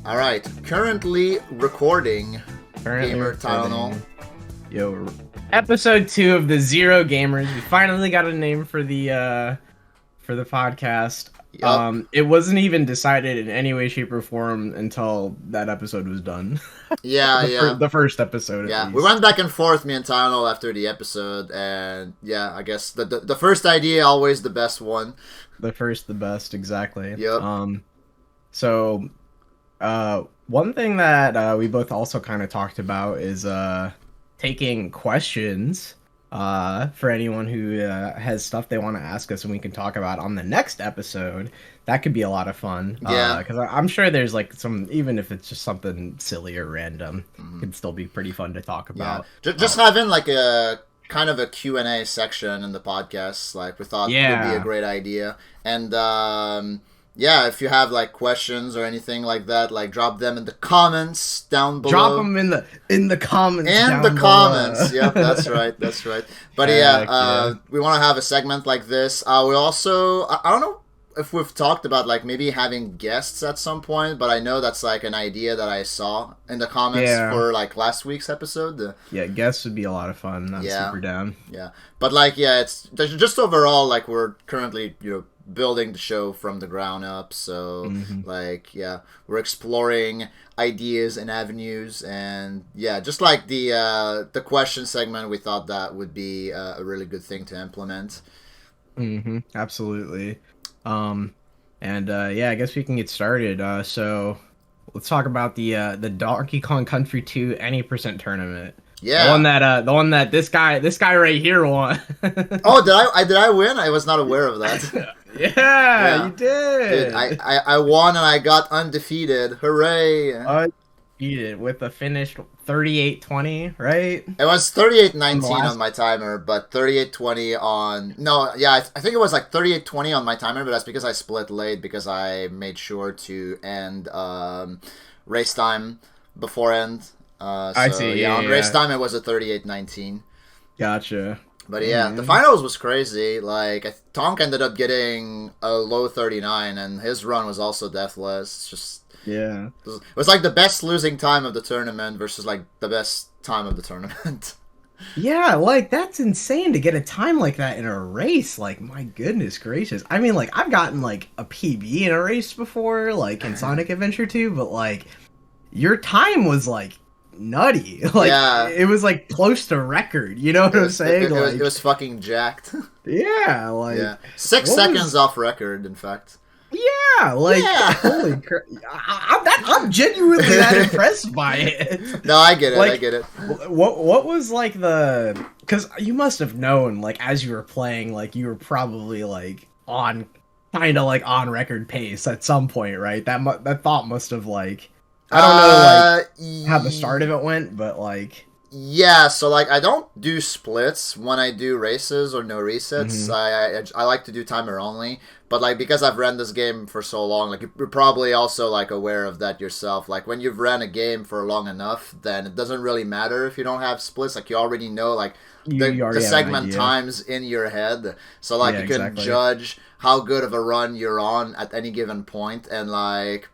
All right, currently recording. Currently Gamer recording. Tylenol. Yo, episode 2 of the Zero Gamers. We finally got a name for the podcast. Yup. It wasn't even decided in any way, shape, or form until that episode was done. Yeah, yeah, The first episode, at yeah. We least. went back and forth, me and Tylenol, after the episode, and yeah, I guess the first idea always the best one. The first, the best, exactly. Yep. So, one thing that we both also kind of talked about is taking questions for anyone who has stuff they want to ask us and we can talk about on the next episode. That could be a lot of fun. Yeah. Because I'm sure there's like some, even if it's just something silly or random, it could still be pretty fun to talk Yeah. about. Just having like a kind of a Q&A section in the podcast, like we thought would be Yeah. a great idea. And yeah, if you have like questions or anything like that, like drop them in the comments down below. Drop them in the comments. In down the below. comments. Yep, that's right. That's right. But Heck, yeah, we want to have a segment like this. We also, I don't know if we've talked about like maybe having guests at some point, but I know that's like an idea that I saw in the comments for like last week's episode. Yeah, guests would be a lot of fun. I'm super down. Yeah, but like it's just overall like we're currently building the show from the ground up, so like we're exploring ideas and avenues, and just like the question segment, we thought that would be a really good thing to implement. Absolutely. And I guess we can get started. So let's talk about the Donkey Kong Country 2 any percent tournament. Yeah, the one that this guy right here won. Oh, did I win? I was not aware of that. Yeah, you did. Dude, I won and I got undefeated. Hooray! Undefeated with a finished 38-20, right? It was 38-19 on my timer, but 38-20 on... No, yeah, I think it was like 38-20 on my timer, but that's because I split late because I made sure to end race time before end. I see. Yeah, on race time it was a 38-19. Gotcha. But yeah, the finals was crazy. Like, Tonk ended up getting a low 39, and his run was also deathless. It's just... Yeah. It was like the best losing time of the tournament versus like the best time of the tournament. Yeah, like that's insane to get a time like that in a race. Like, my goodness gracious. I mean, like I've gotten like a PB in a race before, like in Sonic Adventure 2, but like your time was like nutty. Like it was like close to record. You know what I'm saying? It was fucking jacked. Yeah, like 6 seconds off record, in fact. Yeah, like holy crap! I'm genuinely that impressed by it. No, I get it. Like, I get it. What was like the? Because you must have known, like as you were playing, like you were probably like on kind of like on record pace at some point, right? That thought must have like I don't know like how the start of it went, but like. Yeah, so like I don't do splits when I do races or no resets. I like to do timer only, but like because I've ran this game for so long, like you're probably also like aware of that yourself. Like when you've ran a game for long enough, then it doesn't really matter if you don't have splits. Like you already know like the segment times in your head, so like you can judge how good of a run you're on at any given point, and like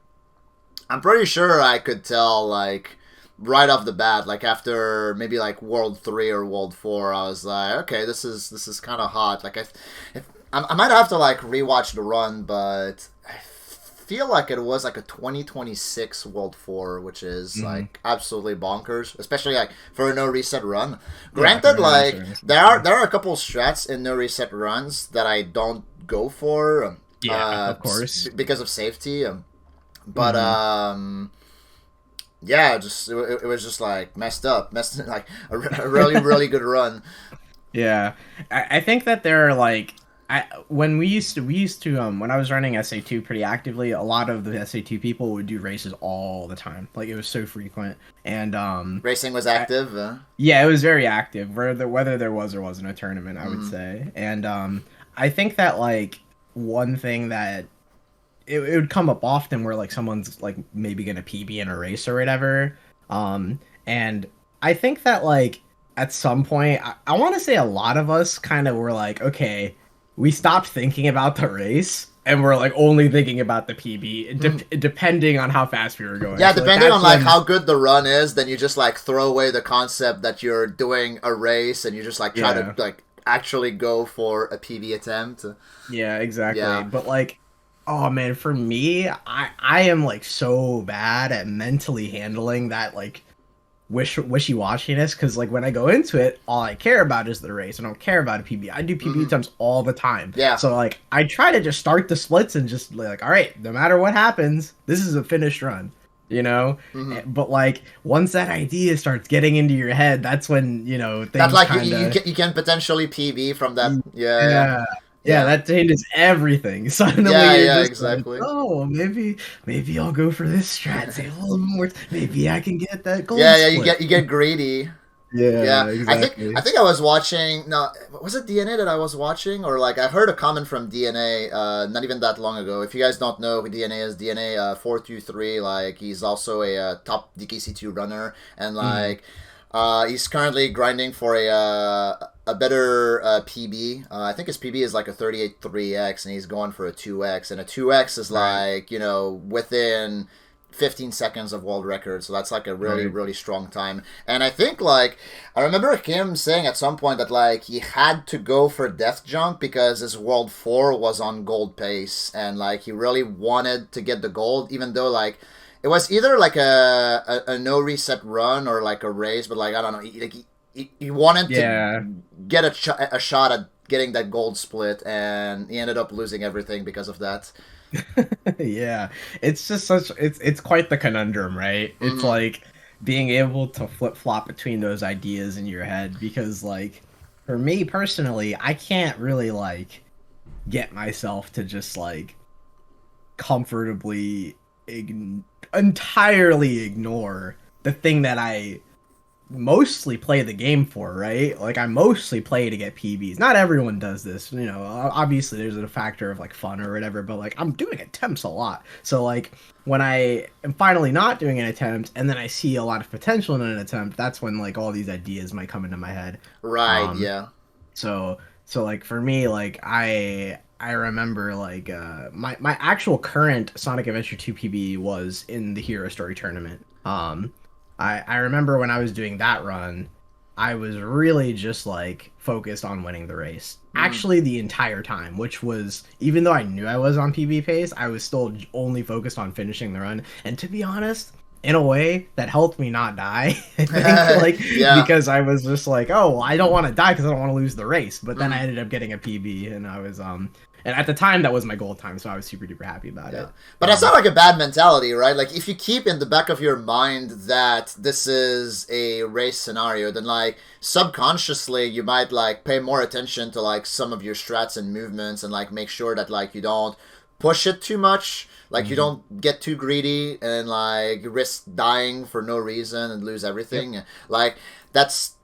I'm pretty sure I could tell like. Right off the bat, like after maybe like World 3 or World 4, I was like, okay, this is kind of hot. Like I might have to like rewatch the run, but I feel like it was like a 2026 World 4, which is like absolutely bonkers, especially like for a no reset run. Granted, like there are a couple strats in no reset runs that I don't go for. Of course, because of safety. But yeah, just it was just like messed like a really good run. Yeah, I think that there are like when we used to when I was running SA2 pretty actively, a lot of the SA2 people would do races all the time. Like it was so frequent, and racing was active. Yeah, it was very active. Whether there was or wasn't a tournament, I would say, and I think that like one thing that. It would come up often where like someone's like maybe gonna PB in a race or whatever, and I think that like at some point I want to say a lot of us kind of were like, okay, we stopped thinking about the race and we're like only thinking about the PB, depending on how fast we were going. Yeah, So like depending on that's like when, how good the run is, then you just like throw away the concept that you're doing a race and you just like try to yeah, like actually go for a PB attempt. yeah, exactly. Yeah. But like, oh man, for me, I am like so bad at mentally handling that like wishy-washiness, because like when I go into it, all I care about is the race. I don't care about a PB. I do PB Hmm. attempts all the time. Yeah. So like I try to just start the splits and just like, all right, no matter what happens, this is a finished run. You know? Hmm. But like once that idea starts getting into your head, that's when, That things like kind of you can potentially PB from that. Yeah, yeah, yeah. Yeah, yeah, that changes everything. Suddenly yeah, you're yeah. just like, Exactly. oh, maybe I'll go for this strat, save a little more. Maybe I can get that Yeah, gold yeah. split. You get greedy. Yeah, Yeah, I exactly. think I was watching. No, was it DNA that I was watching, or like I heard a comment from DNA not even that long ago. If you guys don't know who DNA is, DNA 423. Like he's also a top DKC2 runner, and Mhm. like he's currently grinding for a better PB. I think his PB is like a 38 3x, and he's going for a 2x, and a 2x is Right, like within 15 seconds of world record, so that's like a really right. really strong time. And I think like I remember him saying at some point that like he had to go for death jump because his world 4 was on gold pace, and like he really wanted to get the gold, even though like it was either like a no reset run or like a race, but like I don't know, he wanted to Yeah, get a shot at getting that gold split, and he ended up losing everything because of that. yeah. It's just it's quite the conundrum, right? It's Hmm. like being able to flip flop between those ideas in your head, because like for me personally, I can't really like get myself to just like comfortably entirely ignore the thing that I mostly play the game for, right? Like I mostly play to get PBs. Not everyone does this, obviously there's a factor of like fun or whatever, but like I'm doing attempts a lot. So like when I am finally not doing an attempt and then I see a lot of potential in an attempt, that's when like all these ideas might come into my head. Right, Um yeah. so like for me, like I remember like my actual current Sonic Adventure 2 PB was in the Hero Story tournament. I remember when I was doing that run, I was really just like focused on winning the race. Mm. Actually the entire time, which was, even though I knew I was on PB pace, I was still only focused on finishing the run. And to be honest, in a way that helped me not die. I think like Yeah. because I was just like, oh, I don't want to die because I don't want to lose the race. But then I Mhm. ended up getting a PB, and I was and at the time that was my goal time, so I was super duper happy about Yeah. it. But that's not like a bad mentality, right? Like if you keep in the back of your mind that this is a race scenario, then like subconsciously you might like pay more attention to like some of your strats and movements and like make sure that like you don't push it too much. Like you Mhm. don't get too greedy and like risk dying for no reason and lose Yep. everything. Like that's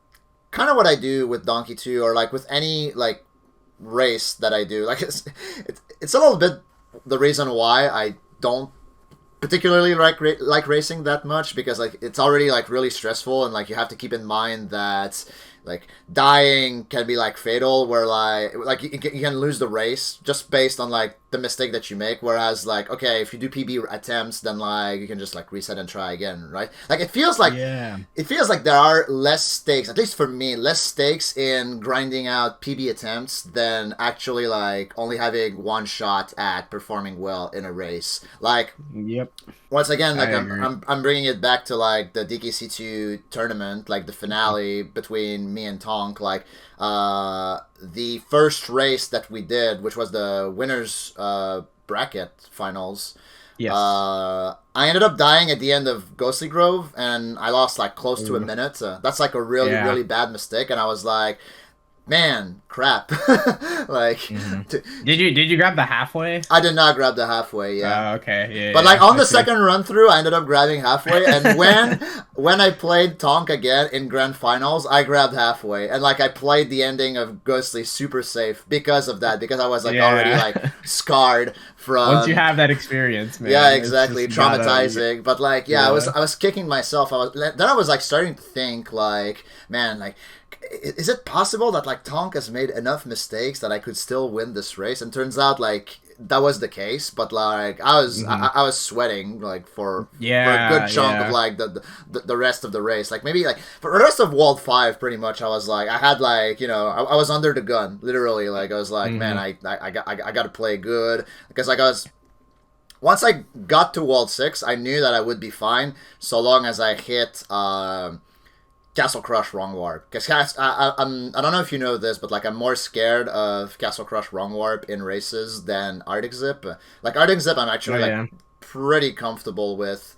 kind of what I do with Donkey 2 or like with any like race that I do. Like it's a little bit the reason why I don't particularly like racing that much, because like it's already like really stressful, and like you have to keep in mind that like dying can be like fatal, where like you can lose the race just based on like the mistake that you make, whereas like okay, if you do PB attempts, then like you can just like reset and try again, right? Like Yeah. it feels like there are less stakes, at least for me, less stakes in grinding out PB attempts than actually like only having one shot at performing well in a race. Like Yep. once again, I like agree. I'm bringing it back to like the DKC2 tournament, like the finale between me and Tonk. Like the first race that we did, which was the winners bracket finals. Yes. I ended up dying at the end of Ghostly Grove, and I lost like close to a Ooh. minute. That's like a really Yeah. really bad mistake, and I was like, man, crap. Like, Hmm. Did you grab the halfway? I did not grab the halfway. Yeah. Okay. Yeah. But like Yeah. on I the see. second run through, I ended up grabbing halfway, and when I played Tonk again in grand finals, I grabbed halfway, and like I played the ending of Ghostly super safe because of that, because I was like already like Yeah. scarred Once you from. have that experience, Yeah, man, it's exactly, just you gotta. traumatizing. But like, yeah, Yeah. I was kicking myself. Then I was like starting to think like, man, like is it possible that like Tonk has made enough mistakes that I could still win this race? And turns out like that was the case, but like I was sweating like for a good chunk of like the rest of the race. Like maybe like for the rest of World 5, pretty much I was like I had like I was under the gun literally. Like I was like man I got to play good because like I was. Once I got to World 6, I knew that I would be fine so long as I hit Castle Crush Wrong Warp. Because I don't know if you know this, but like I'm more scared of Castle Crush Wrong Warp in races than Arctic Zip. Like Arctic Zip, I'm actually pretty comfortable with,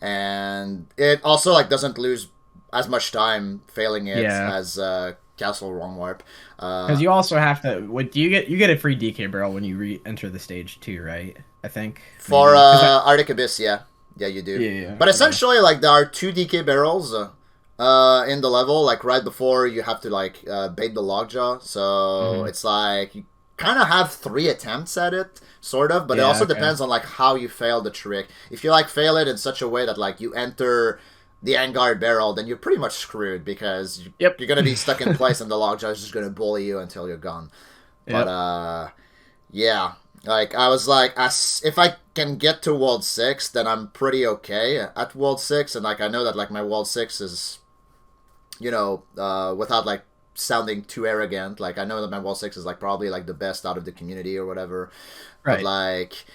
and it also like doesn't lose as much time failing it as Castle Wrong Warp. Because you also have to. What do you get a free DK barrel when you re-enter the stage too, right? I think for Arctic Abyss, yeah, you do. Yeah. But essentially, like there are 2 DK barrels in the level, like right before you have to like bait the lockjaw. So it's like you kind of have 3 attempts at it, sort of. But it also depends on like how you fail the trick. If you like fail it in such a way that like you enter the Angard barrel, then you're pretty much screwed because you're gonna be stuck in place and the lockjaw is just gonna bully you until you're gone. But yeah. Like, I was like, if I can get to World 6, then I'm pretty okay at World 6. And, like, I know that, like, my World 6 is, without, like, sounding too arrogant. Like, I know that my World 6 is, like, probably, like, the best out of the community or whatever. Right. But, like,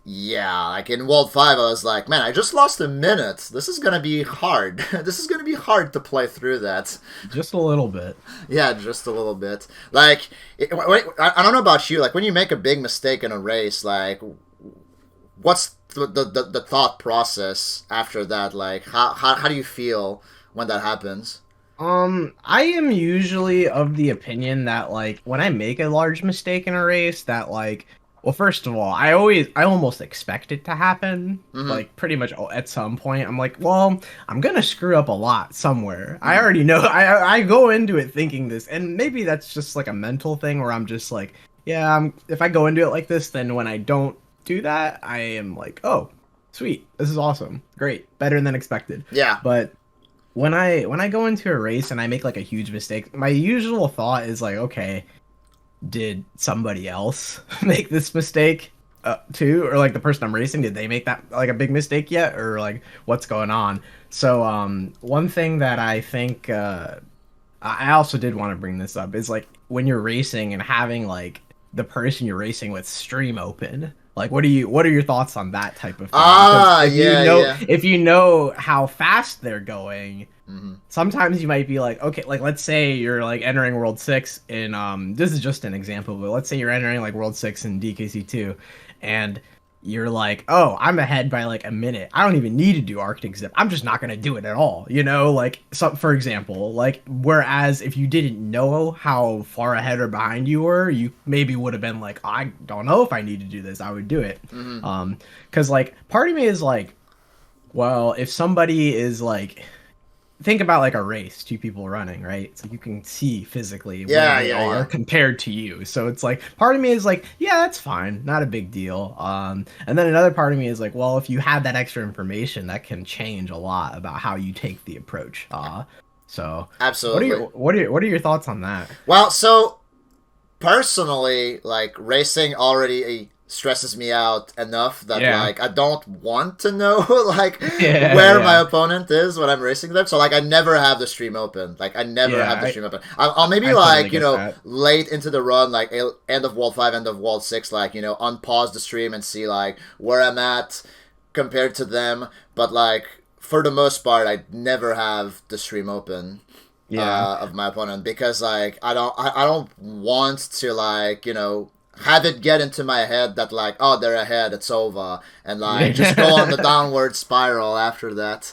yeah, like, in World 5, I was like, man, I just lost a minute. This is gonna be hard. This is gonna be hard to play through that. Just a little bit. Yeah, just a little bit. Like, I don't know about you, like, when you make a big mistake in a race, like, what's the thought process after that? Like, how do you feel when that happens? I am usually of the opinion that, like, when I make a large mistake in a race, that, like, well, first of all, I almost expect it to happen, like, pretty much at some point. I'm like, well, I'm gonna screw up a lot somewhere. I already know. I go into it thinking this, and maybe that's just, like, a mental thing where I'm just like, yeah, if I go into it like this, then when I don't do that, I am like, oh, sweet, this is awesome, great, better than expected. Yeah. But when I go into a race and I make, like, a huge mistake, my usual thought is like, okay, did somebody else make this mistake too, or like the person I'm racing, did they make that like a big mistake yet, or like what's going on? So one thing that I think I also did want to bring this up is like when you're racing and having like the person you're racing with stream open. Like, what are your thoughts on that type of thing? If you know how fast they're going, sometimes you might be like, okay, like let's say you're like entering World 6 in this is just an example, but let's say you're entering like World 6 in DKC2, and you're like, oh, I'm ahead by like a minute. I don't even need to do Arctic Zip. I'm just not gonna do it at all. Like, so for example, like, whereas if you didn't know how far ahead or behind you were, you maybe would have been like, I don't know if I need to do this. I would do it. Because like part of me is like, well, if somebody is like, think about like a race, 2 people running, right? So you can see physically where they are compared to you. So it's like, part of me is like, yeah, that's fine, not a big deal. And then another part of me is like, well, if you have that extra information, that can change a lot about how you take the approach. So absolutely. What are your thoughts on that? Well, so personally, like, racing already stresses me out enough that like I don't want to know like where my opponent is when I'm racing them. So like I never have the stream open. Like I never have the stream open. I'll maybe like late into the run, like end of World 5, end of World 6, like unpause the stream and see like where I'm at compared to them. But like for the most part, I never have the stream open. Of my opponent, because like I don't want to like have it get into my head that like, oh, they're ahead, it's over, and like just go on the downward spiral after that.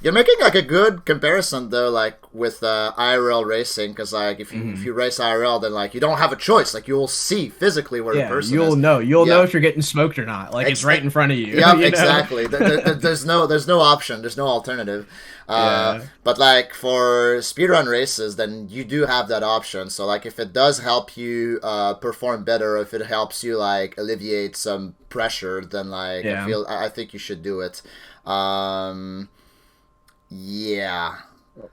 You're making like a good comparison though, like with IRL racing, because like if you race IRL, then like you don't have a choice. Like you'll see physically where the person you'll is. know if you're getting smoked or not. Like it's right in front of you. Yeah, exactly. There's no option. There's no alternative. But like for speedrun races, then you do have that option. So like if it does help you perform better, or if it helps you like alleviate some pressure, then like I think you should do it. Yeah.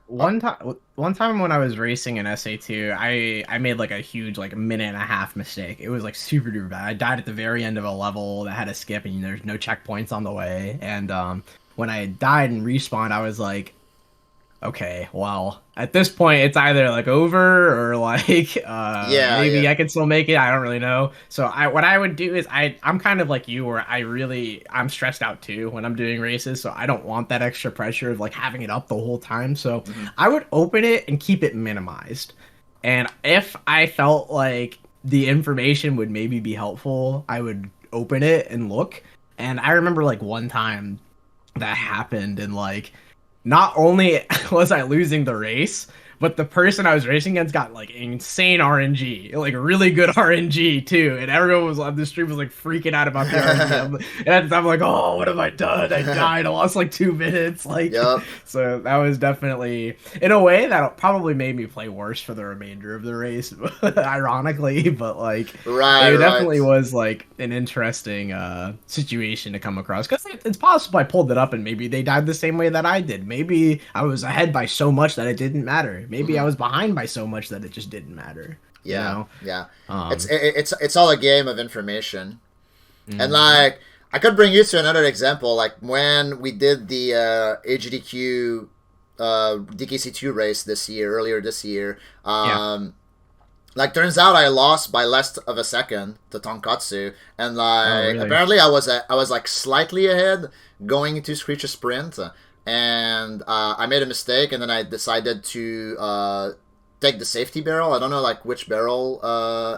One time when I was racing in SA2, I made like a huge like minute and a half mistake. It was like super duper bad. I died at the very end of a level that had a skip and there's no checkpoints on the way. And when I died and respawned, I was like, okay, well, at this point, it's either like over or like Yeah, maybe yeah. I can still make it. I don't really know. So what I would do is I'm kind of like you, where I'm stressed out too when I'm doing races. So I don't want that extra pressure of like having it up the whole time. So Hmm. I would open it and keep it minimized. And if I felt like the information would maybe be helpful, I would open it and look. And I remember like one time that happened and like not only was I losing the race, but the person I was racing against got like insane RNG, like really good RNG too. And everyone was on the stream was like freaking out about the RNG. I'm like, oh, what have I done? I died. I lost like 2 minutes. Like, Yep. so that was definitely, in a way, that probably made me play worse for the remainder of the race, ironically. But like, Right, it right. definitely was like an interesting situation to come across because it's possible I pulled it up and maybe they died the same way that I did. Maybe I was ahead by so much that it didn't matter. Maybe I Hmm. was behind by so much that it just didn't matter. You Yeah, know? yeah. It's Um, it's all a game of information. And mhm. like I could bring you to another example, like when we did the AGDQ DKC2 race this year, earlier this year. Yeah. Like turns out I lost by less of a second to Tonkatsu, and Oh, like really? apparently I was like slightly ahead going into Screech Sprint, and I made a mistake, and then I decided to take the safety barrel. I don't know like which barrel,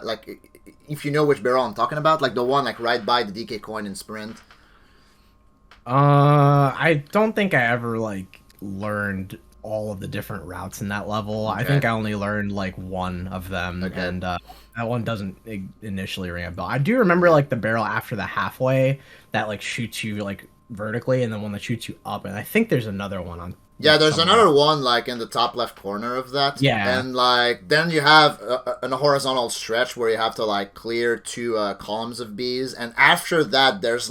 like if you know which barrel I'm talking about, like the one like right by the DK coin in Sprint. I don't think I ever like learned all of the different routes in that level. I Okay, think I only learned like one of them, okay. and that one doesn't initially ring a bell. I do remember like the barrel after the halfway that like shoots you like vertically, and then one that shoots you up, and I think there's another one on Yeah, there's somewhere. another one like in the top left corner of that, Yeah. and like then you have a horizontal stretch where you have to like clear two columns of bees, and after that there's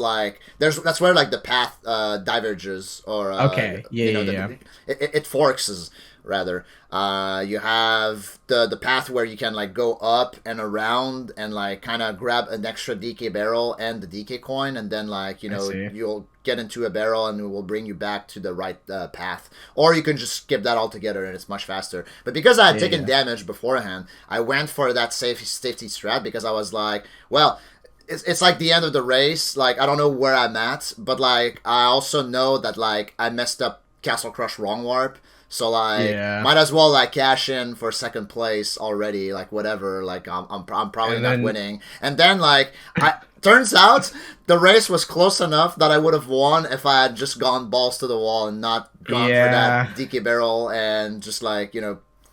that's where like the path diverges or Okay. Yeah. you know Yeah. Yeah. it forks rather. You have the path where you can like go up and around and like kind of grab an extra DK barrel and the DK coin, and then like you I know see. you'll get into a barrel and it will bring you back to the right path, or you can just skip that altogether and it's much faster. But because I had Yeah. taken Yeah. damage beforehand, I went for that safety strat because I was like, well, it's like the end of the race. Like I don't know where I'm at, but like I also know that like I messed up Castle Crush wrong warp. So like, Yeah. might as well like cash in for second place already. Like whatever. Like I'm probably And not then winning. And then like I turns out the race was close enough that I would have won if I had just gone balls to the wall and not gone for that yeah. DK barrel and just like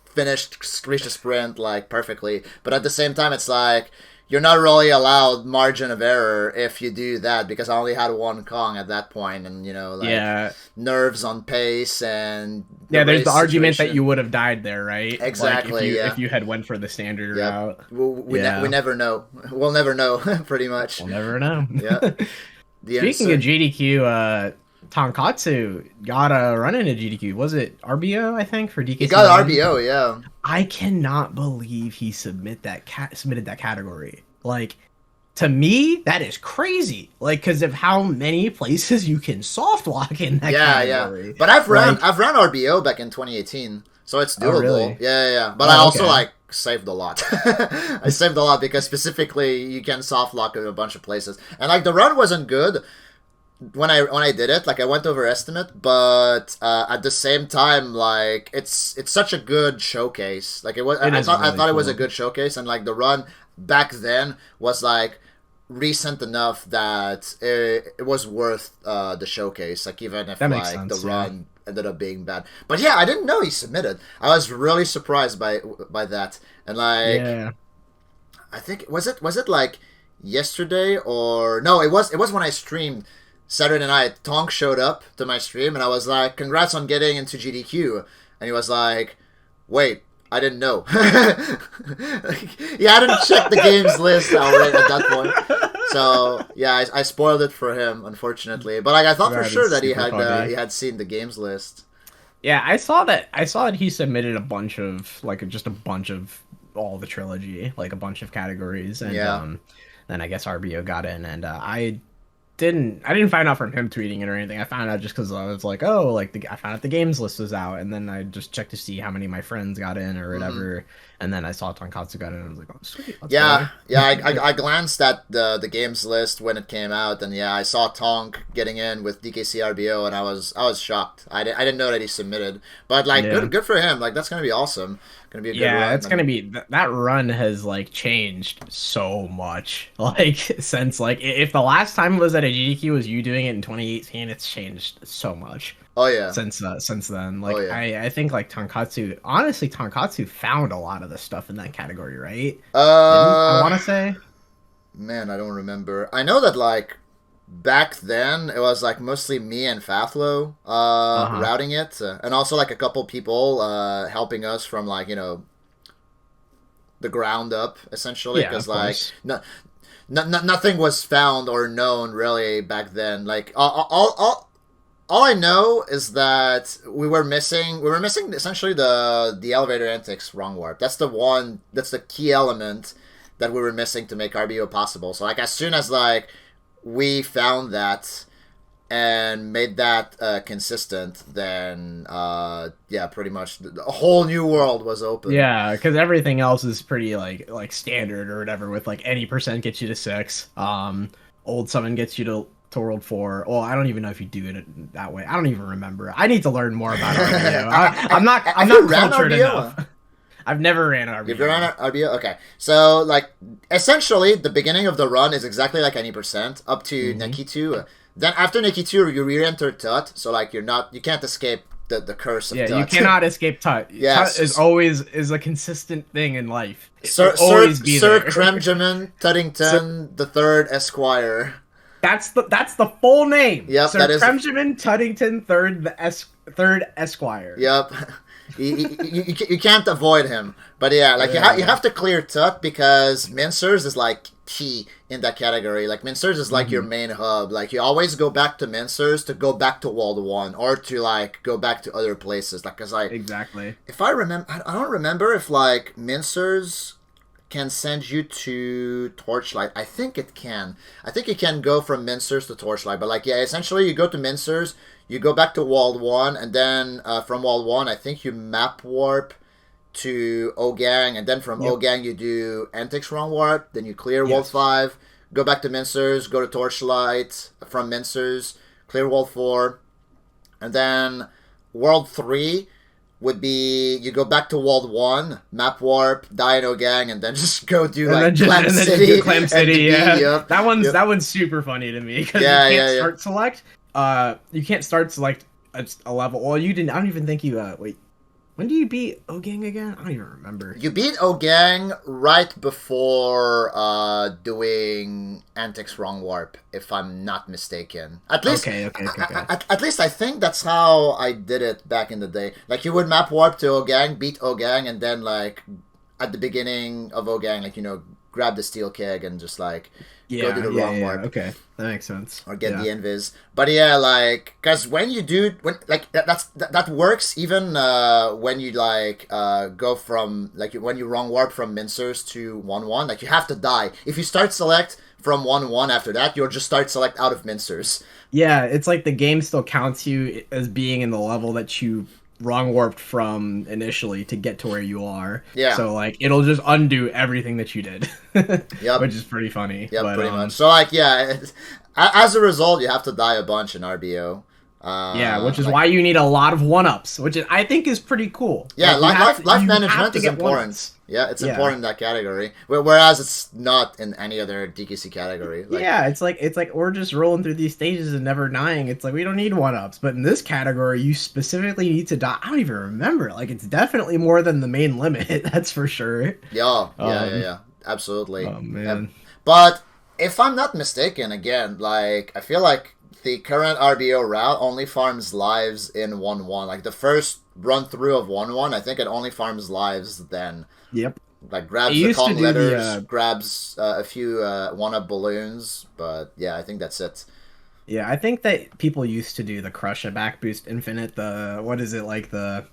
finished Screech the Sprint like perfectly. But at the same time, it's like you're not really allowed margin of error if you do that because I only had one Kong at that point, and like Yeah. nerves on pace and the Yeah, there's the race argument that you situation. would have died there, right? Like Exactly. if Yeah. you had went for the standard Yep. route. We Yeah, never know. We'll never know. Pretty much. we'll never know. Yeah. The Speaking of answer. GDQ, Tonkatsu got a run into GDQ. Was it RBO? I think for He got DKC1. RBO. Yeah. I cannot believe he submitted that category. Like to me, that is crazy. Like because of how many places you can soft lock in that Yeah, yeah. category. But Like, I've ran RBO back in 2018, so it's oh doable. really? Yeah, yeah, yeah. But I Oh also okay. like saved a lot. I saved a lot because specifically you can soft lock in a bunch of places, and like the run wasn't good when I did it. Like I went over estimate, but at the same time, like it's such a good showcase. Like it was, It is I really thought it was a cool. good showcase, and like the run back then was like recent enough that it was worth the showcase, like even if That makes like the sense. Yeah. run ended up being bad. But yeah, I didn't know he submitted. I was really surprised by that. And like Yeah. I think was it like yesterday or no, it was when I streamed Saturday night. Tonk showed up to my stream and I was like, congrats on getting into GDQ, and he was like, wait, I didn't know. Yeah, I didn't check the games list already at that point. So yeah, I spoiled it for him, unfortunately. But like I thought for That sure is that super he funny. had seen the games list. Yeah, I saw that. I saw that he submitted a bunch of like just a bunch of all the trilogy, like a bunch of categories, and Yeah. then I guess RBO got in, and I didn't find out from him tweeting it or anything. I found out just because I was like, oh, like I found out the games list was out, and then I just checked to see how many of my friends got in or Hmm. whatever, and then I saw Tonkatsu got in, and I was like, oh, sweet, let's Yeah, go. yeah. I glanced at the games list when it came out, and yeah, I saw Tonk getting in with DKC RBO, and I was shocked. I didn't know that he submitted, but like Yeah. good for him. Like that's gonna be awesome. Gonna be a good Yeah, run. it's gonna be that run has like changed so much. Like since like if the last time it was at a GDQ was you doing it in 2018, it's changed so much Oh yeah. since then. Oh Like yeah. I think like Tonkatsu, honestly, Tonkatsu found a lot of the stuff in that category, right? Didn't I Uh, want to say? man, I don't remember. I know that like back then it was like mostly me and Faflo Uh-huh. routing it, and also like a couple people helping us from like the ground up essentially, Yeah, because of like course. nothing was found or known really back then. Like all I know is that we were missing essentially the elevator antics wrong warp. That's the one. That's the key element that we were missing to make RBO possible. So like as soon as like we found that and made that consistent, then yeah, pretty much a whole new world was open. Yeah, because everything else is pretty like standard or whatever. With like any percent gets you to 6. Old summon gets you to world 4. Well, I don't even know if you do it that way. I don't even remember. I need to learn more about RBO. I'm not I'm Have you not ran cultured RBO? enough. I've never ran If you're on RBO. RBO, okay. So, like, essentially, the beginning of the run is exactly like any percent up to Hmm. Nekitu. Then after Nekitu, you re-enter Tut. So, like, you can't escape the curse of Yeah, you Tut. cannot escape Tut. Tut is Yes, always is a consistent thing in life. It will Sir always be Sir there. Cremjamin So Tuddington the Third Esquire. that's the full name. Yep, Sir that is. Cremjamin Tuddington Third Third Esquire. Yep. You can't avoid him. But yeah, like you Yeah. have to clear Tut because Mincers is like key in that category. Like Mincers is like your Hmm. main hub. Like you always go back to Mincers to go back to World 1 or to like go back to other places. Like cuz like Exactly. if I remember I don't remember if like Mincers can send you to Torchlight. I think it can. I think you can go from Mincers to Torchlight. But like, yeah, essentially you go to Mincers, you go back to Walled 1, and then from Walled 1, I think you map warp to Ogang, and then from Yep. Ogang you do Antics Run Warp, then you clear Walled Yes. 5, go back to Mincers, go to Torchlight, from Mincers, clear Walled 4, and then World 3 would be you go back to World 1, map warp, Dino Gang, and then just go do like Clam And then just do City Clam and City, DB. yeah. Yep. That Yep. one's super funny to me because Yeah, yeah, yeah. you can't start select a level. Well, you didn't. I don't even think you. Wait, when do you beat Ogang again? I don't even remember. You beat Ogang right before doing Antics Wrong Warp, if I'm not mistaken. At least, Okay, okay, okay, okay. at least I think that's how I did it back in the day. Like you would map warp to Ogang, beat Ogang, and then like at the beginning of Ogang, like grab the steel keg and just like go do Yeah, the yeah, wrong yeah. warp Okay, that makes sense. or get Yeah. the invis. But yeah, like because when you do when like that works even when you like go from like when you wrong warp from Mincers to 1-1, like you have to die. If you start select from 1-1 after that, you'll just start select out of Mincers. Yeah, it's like the game still counts you as being in the level that you wrong warped from initially to get to where you are. Yeah. So like it'll just undo everything that you did, Yep. which is pretty funny. Yep. But Pretty much. So like yeah, as a result, you have to die a bunch in RBO. yeah, which is Like why you need a lot of one-ups, which I think is pretty cool. yeah, Like life you have management to is get important. one-ups. Yeah, it's Yeah. important in that category. Whereas it's not in any other DKC category. Like Yeah, it's like we're just rolling through these stages and never dying. It's like we don't need one-ups, but in this category, you specifically need to die. I don't even remember. Like it's definitely more than the main limit. That's for sure. yeah, absolutely. Oh Yep. man. But if I'm not mistaken, again, like I feel like the current RBO route only farms lives in 1-1. Like the first run through of 1-1, I think it only farms lives then. Yep. Like It grabs the used to Kong do letters, grabs a few 1-up balloons, but yeah, I think that's it. Yeah, I think that people used to do the crush a back boost infinite. The what is it like the?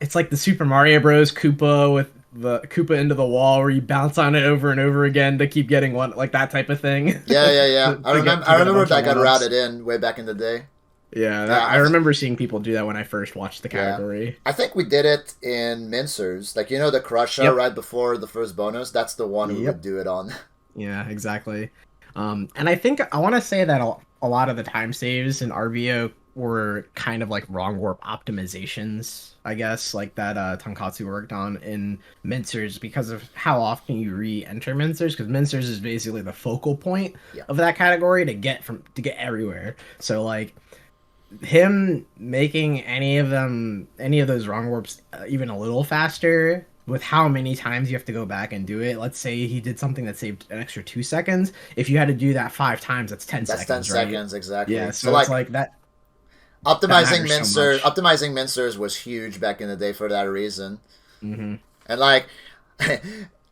It's like the Super Mario Bros. Koopa with the Koopa into the wall where you bounce on it over and over again to keep getting one like that type of thing. Yeah, yeah, yeah. To I get a remember bunch of that got one ups. routed in way back in the day. Yeah, Yeah, I remember seeing people do that when I first watched the yeah. category. I think we did it in Mincers. Like, the Crusher Yep. right before the first bonus? That's the one we would Yep. do it on. Yeah, exactly. And I think I want to say that a lot of the time saves in RBO were kind of like wrong warp optimizations, I guess, like that Tonkatsu worked on in Mincers because of how often you re-enter Mincers, because Mincers is basically the focal point Yeah. of that category to get everywhere. So like him making any of those wrong warps even a little faster with how many times you have to go back and do it. Let's say he did something that saved an extra 2 seconds. If you had to do that 5 times, that's 10 That's 10 seconds, right? seconds, Yeah, exactly. So, so it's like, like that matters so much. optimizing Mincers was huge back in the day for that reason. Hmm. And, like,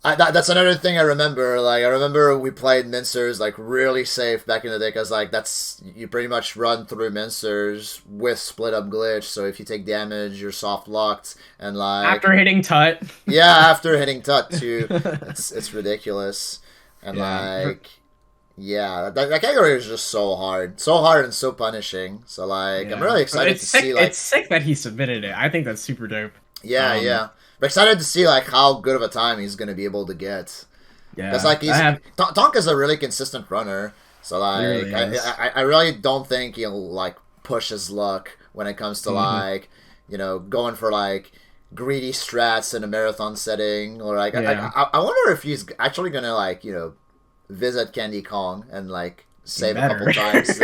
that's another thing I remember. Like, I remember we played Mincers, like, really safe back in the day because, like, you pretty much run through Mincers with split up glitch. So if you take damage, you're soft locked. And, like, After hitting Tut. yeah, after hitting Tut, too. It's ridiculous. And, Yeah. like, yeah, that category is just so hard. So hard and so punishing. So, like, I'm Yeah. really But excited to see, like, it's sick that he submitted it. I think that's super dope. yeah, Um, yeah. I'm excited to see, like, how good of a time he's going to be able to get. Because, yeah. like, Tonka's a really consistent runner. So, He like, really is. I really don't think he'll, like, push his luck when it comes to, Mhm. like, going for, like, greedy strats in a marathon setting. Or, like, Yeah. I wonder if he's actually going to, like, visit Candy Kong and, like, He save a couple better. times,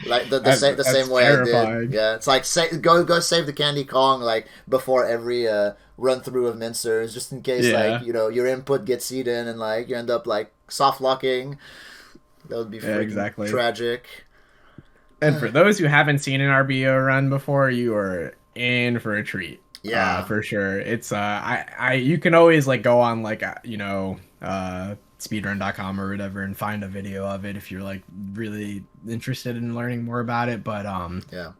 like the That's same way I did. terrifying. Yeah, it's like go save the Candy Kong like before every run through of Mincers, just in case like Yeah. your input gets eaten and like you end up like soft locking. That would be Yeah, freaking exactly. tragic. And for those who haven't seen an RBO run before, you are in for a treat. Yeah, For sure. It's I you can always like go on like speedrun.com or whatever and find a video of it if you're like really interested in learning more about it. But yeah,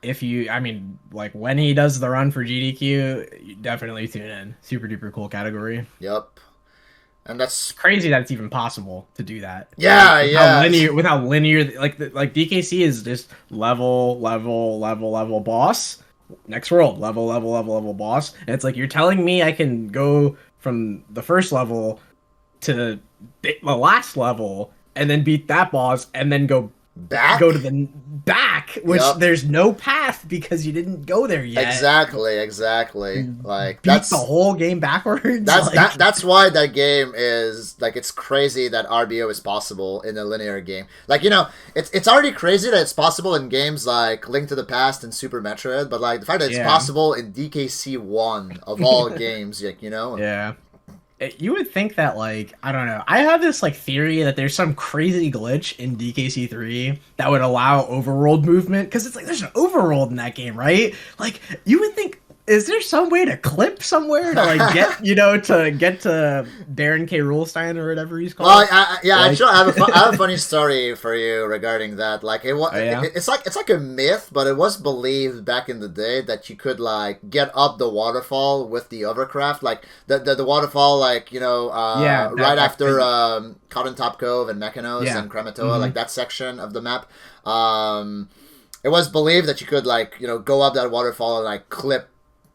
if you I mean like when he does the run for GDQ, you definitely tune in. Super duper cool category. yep. And that's Crazy that it's even possible to do that. yeah, yeah, With how linear like DKC is just level boss. Next world, level boss. And it's like you're telling me I can go from the first level to the last level and then beat that boss and then back. go to the back, which Yep. there's no path because you didn't go there yet. Exactly. Like Beat the whole game backwards. That's why that game is like it's crazy that RBO is possible in a linear game. Like it's already crazy that it's possible in games like Link to the Past and Super Metroid, but like the fact that it's possible in DKC 1 of all games, like Yeah. You would think that, like, I don't know. I have this, like, theory that there's some crazy glitch in DKC 3 that would allow overworld movement. Because it's like, there's an overworld in that game, right? Like, you would think, is there some way to clip somewhere to, like, get to Baron K. Rulestein or whatever he's called? Well, Like- actually, I have a funny story for you regarding that. Like, it's like a myth, but it was believed back in the day that you could like get up the waterfall with the overcraft, like the waterfall, like right after Cotton Top Cove and Mechanos and Krematoa, like that section of the map. It was believed that you could like go up that waterfall and like clip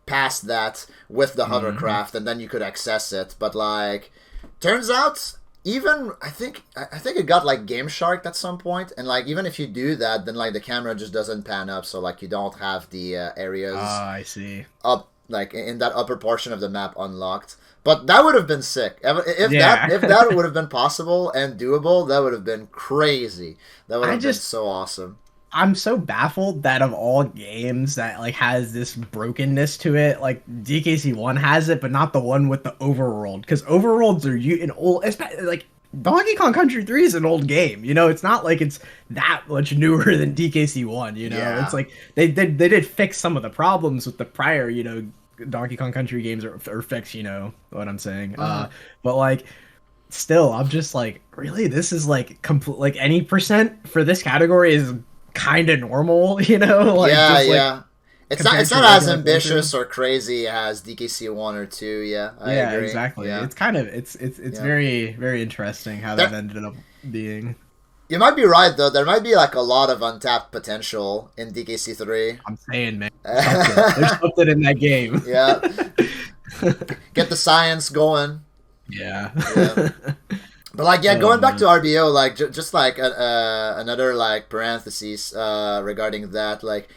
past that with the hovercraft, and then you could access it. But like, turns out, even I think it got like Game Shark at some point, and like even if you do that, then like the camera just doesn't pan up, so like you don't have the areas I see. up like in that upper portion of the map unlocked. But that would have been sick if that would have been possible and doable. That would have been crazy. That would have been so awesome. I'm so baffled that of all games that like has this brokenness to it, like DKC 1 has it, but not the one with the overworld. Because overworlds are an old, like Donkey Kong Country 3 is an old game. It's not like it's that much newer than DKC 1. It's like they did fix some of the problems with the prior Donkey Kong Country games or fix. What I'm saying. But like still, I'm just like, really, this is like complete, like any percent for this category is kind of normal, like Yeah, just like yeah. It's compared to not as regular Fencer. ambitious or crazy as DKC 1 or 2. Yeah, I Yeah, agree. exactly. Yeah. It's kind of it's Yeah. very very interesting how that There ended up being. You might be right though. There might be like a lot of untapped potential in DKC 3. I'm saying, man, something. There's something in that game. Yeah. Get the science going. Yeah. Yeah. But like, yeah, Oh going back man. to RBO, like just like another like parentheses regarding that, like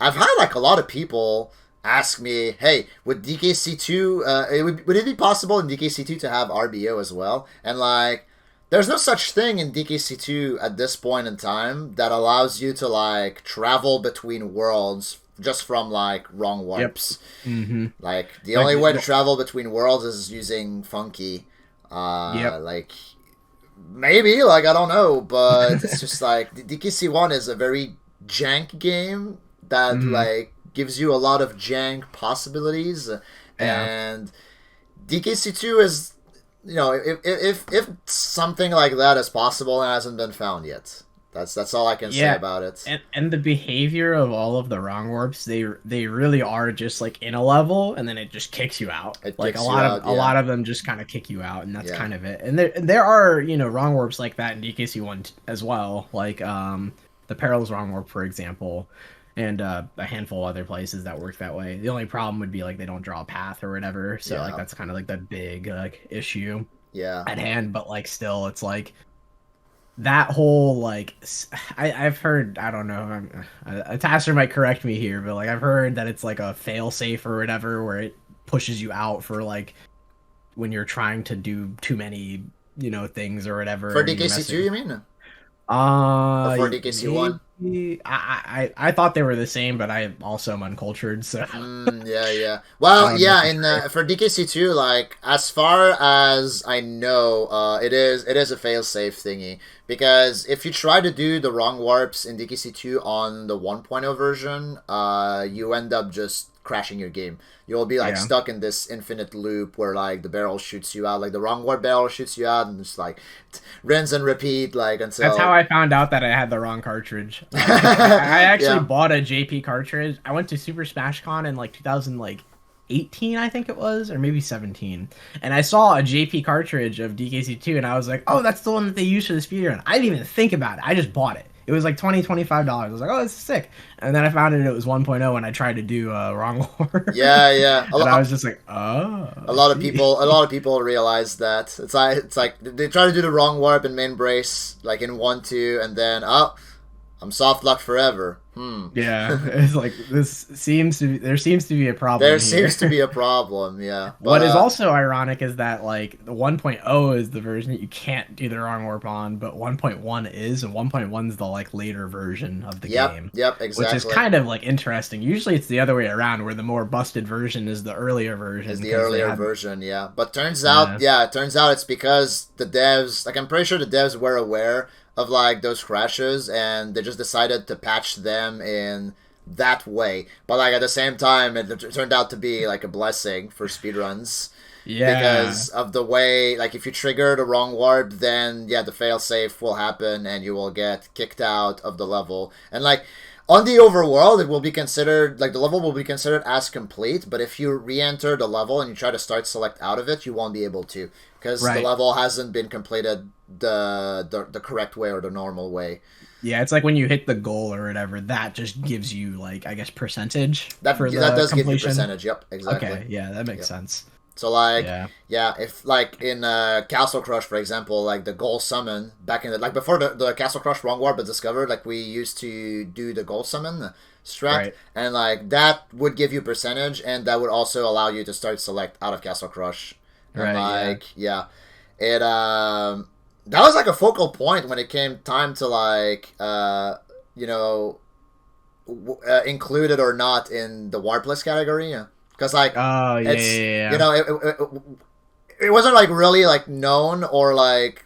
I've had like a lot of people ask me, hey, would DKC two, would it be possible in DKC two to have RBO as well? And like, there's no such thing in DKC two at this point in time that allows you to like travel between worlds just from like wrong Yep. warps. Mm-hmm. Like the Like only way to travel between worlds is using Funky. yep. Like maybe, like I don't know, but it's just like DKC one is a very jank game that Mm-hmm. like gives you a lot of jank possibilities, Yeah. and DKC two is, if something like that is possible and hasn't been found yet. That's all I can say Yeah. about it. And the behavior of all of the wrong warps, they really are just like in a level and then it just kicks you out. It Like a kicks you lot of out, a yeah, lot of them just kind of kick you out, and that's yeah, kind of it. And there are, wrong warps like that in DKC one as well. Like the Perils wrong warp, for example, and a handful of other places that work that way. The only problem would be like they don't draw a path or whatever. So like yeah, that's kind of like the big like issue yeah. at hand. But like still, it's like that whole like I've heard, I don't know, a Tasser might correct me here, but like I've heard that it's like a fail safe or whatever where it pushes you out for like when you're trying to do too many things or whatever For and you're DKC two, messing. you mean? Or for DKC one? Maybe I thought they were the same, but I also am uncultured, so Yeah, yeah. I Well, don't know yeah. for In sure. for DKC two, like as far as I know, it is a failsafe thingy, because if you try to do the wrong warps in DKC two on the 1.0 version, you end up just crashing your game. You'll be like Yeah. stuck in this infinite loop where like the barrel shoots you out, like the wrong warp barrel shoots you out, and just like rinse and repeat like That's how until. I found out that I had the wrong cartridge. I actually Yeah. bought a JP cartridge. I went to Super Smash Con in like 2018, I think it was, or maybe 17. And I saw a JP cartridge of DKC2 and I was like, "Oh, that's the one that they use for the speedrun." I didn't even think about it. I just bought it. It was like $25. I was like, "Oh, this is sick." And then I found it was 1.0 and I tried to do wrong war. Yeah, yeah. And I was just like, "Oh, A I lot of see." people, a lot of people realize that it's like they try to do the wrong warp in main brace, like in 1-2, and then I'm soft lock forever. Yeah, it's like there seems to be a problem There here. seems to be a problem, yeah. But What is also ironic is that like the 1.0 is the version that you can't do the wrong warp on, but 1.1 is, and 1.1 is the like later version of the yep, game, yep, which is exactly. kind of like interesting. Usually it's the other way around, where the more busted version is the earlier Is version the because they earlier had version, yeah. But yeah, turns out it's because the devs, like I'm pretty sure the devs were aware of like those crashes and they just decided to patch them in that way. But like at the same time, it turned out to be like a blessing for speedruns yeah, because of the way, like if you trigger the wrong warp, then yeah, the failsafe will happen and you will get kicked out of the level. And like on the overworld, it will be considered, like the level will be considered as complete, but if you re-enter the level and you try to start select out of it, you won't be able to because the right. level hasn't been completed the correct way or the normal way. Yeah, it's like when you hit the goal or whatever, that just gives you like I guess percentage That for that the does give you completion. percentage. Yep, exactly. Okay, yeah, that makes Yep. sense. So like, Yeah, yeah, if like in Castle Crush, for example, like the goal summon back in the, like before the Castle Crush wrong warp was discovered, like we used to do the goal summon strat, right. and like that would give you percentage, and that would also allow you to start select out of Castle Crush, and Right, yeah. like yeah, it that was like a focal point when it came time to like you know include it or not in the warpless category, because like Oh, yeah, it's yeah, you yeah. know it wasn't like really like known or like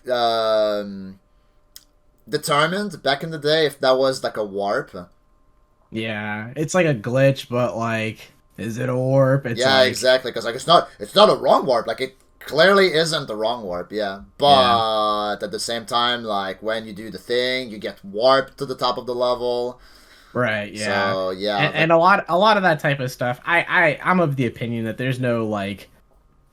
determined back in the day if that was like a warp. Yeah, it's like a glitch, but like, is it a warp? It's Yeah, like, exactly, because like it's not a wrong warp, like clearly isn't the wrong warp, yeah. But at the same time, like when you do the thing, you get warped to the top of the level. Right, yeah. So yeah, And a lot of that type of stuff, I'm of the opinion that there's no like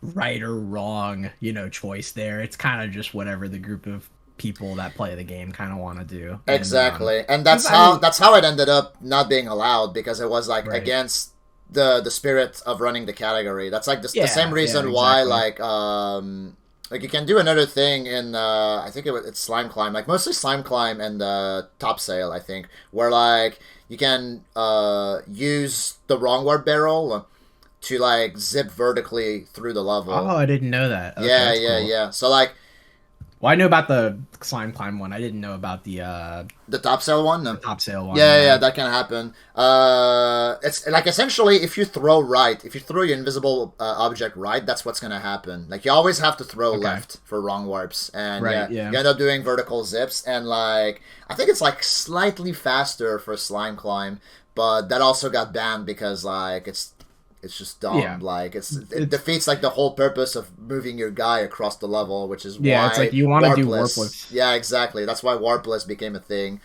right or wrong, choice there. It's kind of just whatever the group of people that play the game kind of want to do. exactly, and 'Cause, that's how it ended up not being allowed because it was like right. against the spirit of running the category. That's like the same Yeah, reason yeah, why exactly. like you can do another thing in I think it's slime climb, like mostly slime climb and top sail, I think, where like you can use the wrong warp barrel to like zip vertically through the level. Oh, I didn't know that. Okay, Yeah, that's yeah, cool. yeah. So like Well, I knew about the slime climb one. I didn't know about the top sail one. the No. top sail one. Yeah, yeah, Yeah. that can happen. It's like essentially if you throw right, if you throw your invisible object right, that's what's gonna happen. Like you always have to throw Okay. left for wrong warps, and Right. yeah, Yeah. you end up doing vertical zips, and like I think it's like slightly faster for slime climb, but that also got banned because like it's just dumb. Yeah. Like it It's defeats like the whole purpose of moving your guy across the level, which is yeah. It's why like you want to do warpless. warpless. Yeah, exactly. That's why warpless became a thing.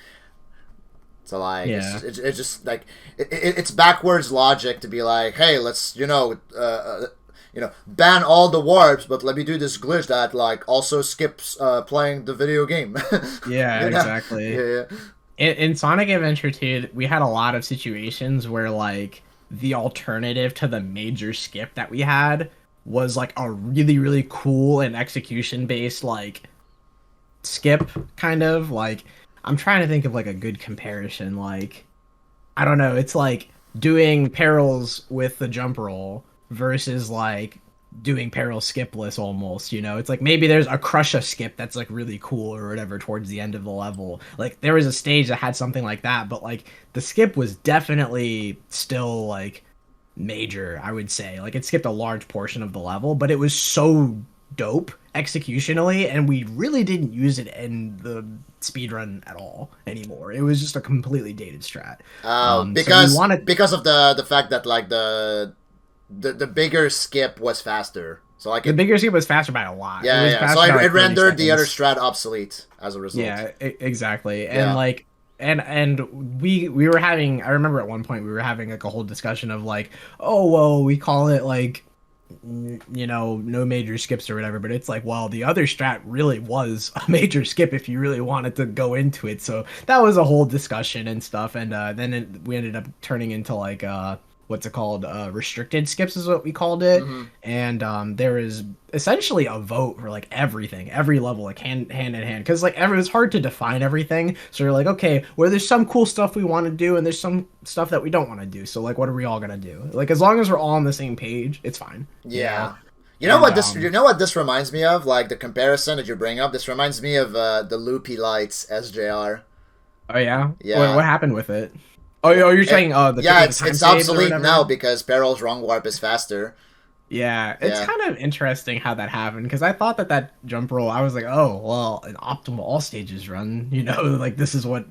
So like Yeah. it's just like it's backwards logic to be like, hey, let's ban all the warps, but let me do this glitch that like also skips playing the video game. Yeah. you know? Exactly. Yeah, yeah. In Sonic Adventure 2, we had a lot of situations where like the alternative to the major skip that we had was like a really really cool and execution based like skip kind of like I'm trying to think of like a good comparison like I don't know, it's like doing perils with the jump roll versus like doing peril skipless almost, It's like maybe there's a crush a skip that's like really cool or whatever towards the end of the level. Like there was a stage that had something like that, but like the skip was definitely still like major, I would say. Like it skipped a large portion of the level, but it was so dope executionally, and we really didn't use it in the speedrun at all anymore. It was just a completely dated strat. So we wanted Because of the fact that like the bigger skip was faster. So like the bigger skip was faster by a lot. It yeah, was yeah. So faster by it like 30 rendered the other seconds. strat obsolete as a result. Yeah, exactly. And Yeah. like and we were having I remember at one point we were having like a whole discussion of like, oh well, we call it like no major skips or whatever, but it's like, well, the other strat really was a major skip if you really wanted to go into it. So that was a whole discussion and stuff, and we ended up turning into like what's it called, restricted skips is what we called it. Mm-hmm. And there is essentially a vote for like every level, like hand in hand, because like it was hard to define everything. So you're like, okay, well, there's some cool stuff we want to do and there's some stuff that we don't want to do, so like what are we all gonna do? Like as long as we're all on the same page, it's fine. Yeah. And You know what this reminds me of? Like the comparison that you bring up. This reminds me of the Loopy Lights SJR. oh yeah, Yeah. what happened with it? You're saying Yeah, the time it's saves or obsolete whatever? now because Peril's wrong warp is faster. Yeah, it's Yeah. kind of interesting how that happened because I thought that jump roll, I was like, oh, well, an optimal all stages run, like this is what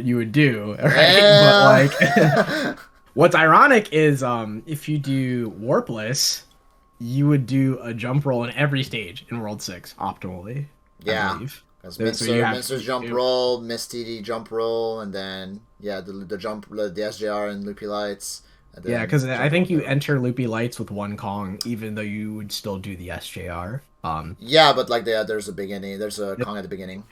you would do, right? But Yeah. like, what's ironic is if you do warpless, you would do a jump roll in every stage in World 6 optimally, I Yeah. believe. Because So you have Mincer's jump roll, Miss TD jump roll, and then yeah, the SJR and Loopy Lights. And yeah, then because I jump think roll. you enter loopy lights with one Kong, even though you would still do the SJR. Yeah, but like there's a beginning. There's a Kong at the beginning.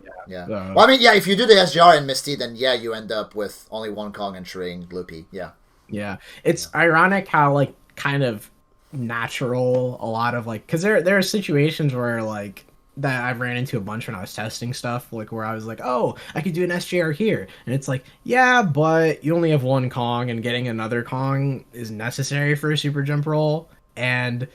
Yeah. Yeah. So, Well, I mean, yeah, if you do the SGR and Misty, then yeah, you end up with only one Kong entering Loopy. Yeah. yeah, it's ironic how like kind of natural a lot of like because there are situations where like that I've ran into a bunch when I was testing stuff like where I was like, oh, I could do an SJR here, and it's like, yeah, but you only have one Kong, and getting another Kong is necessary for a super jump roll, and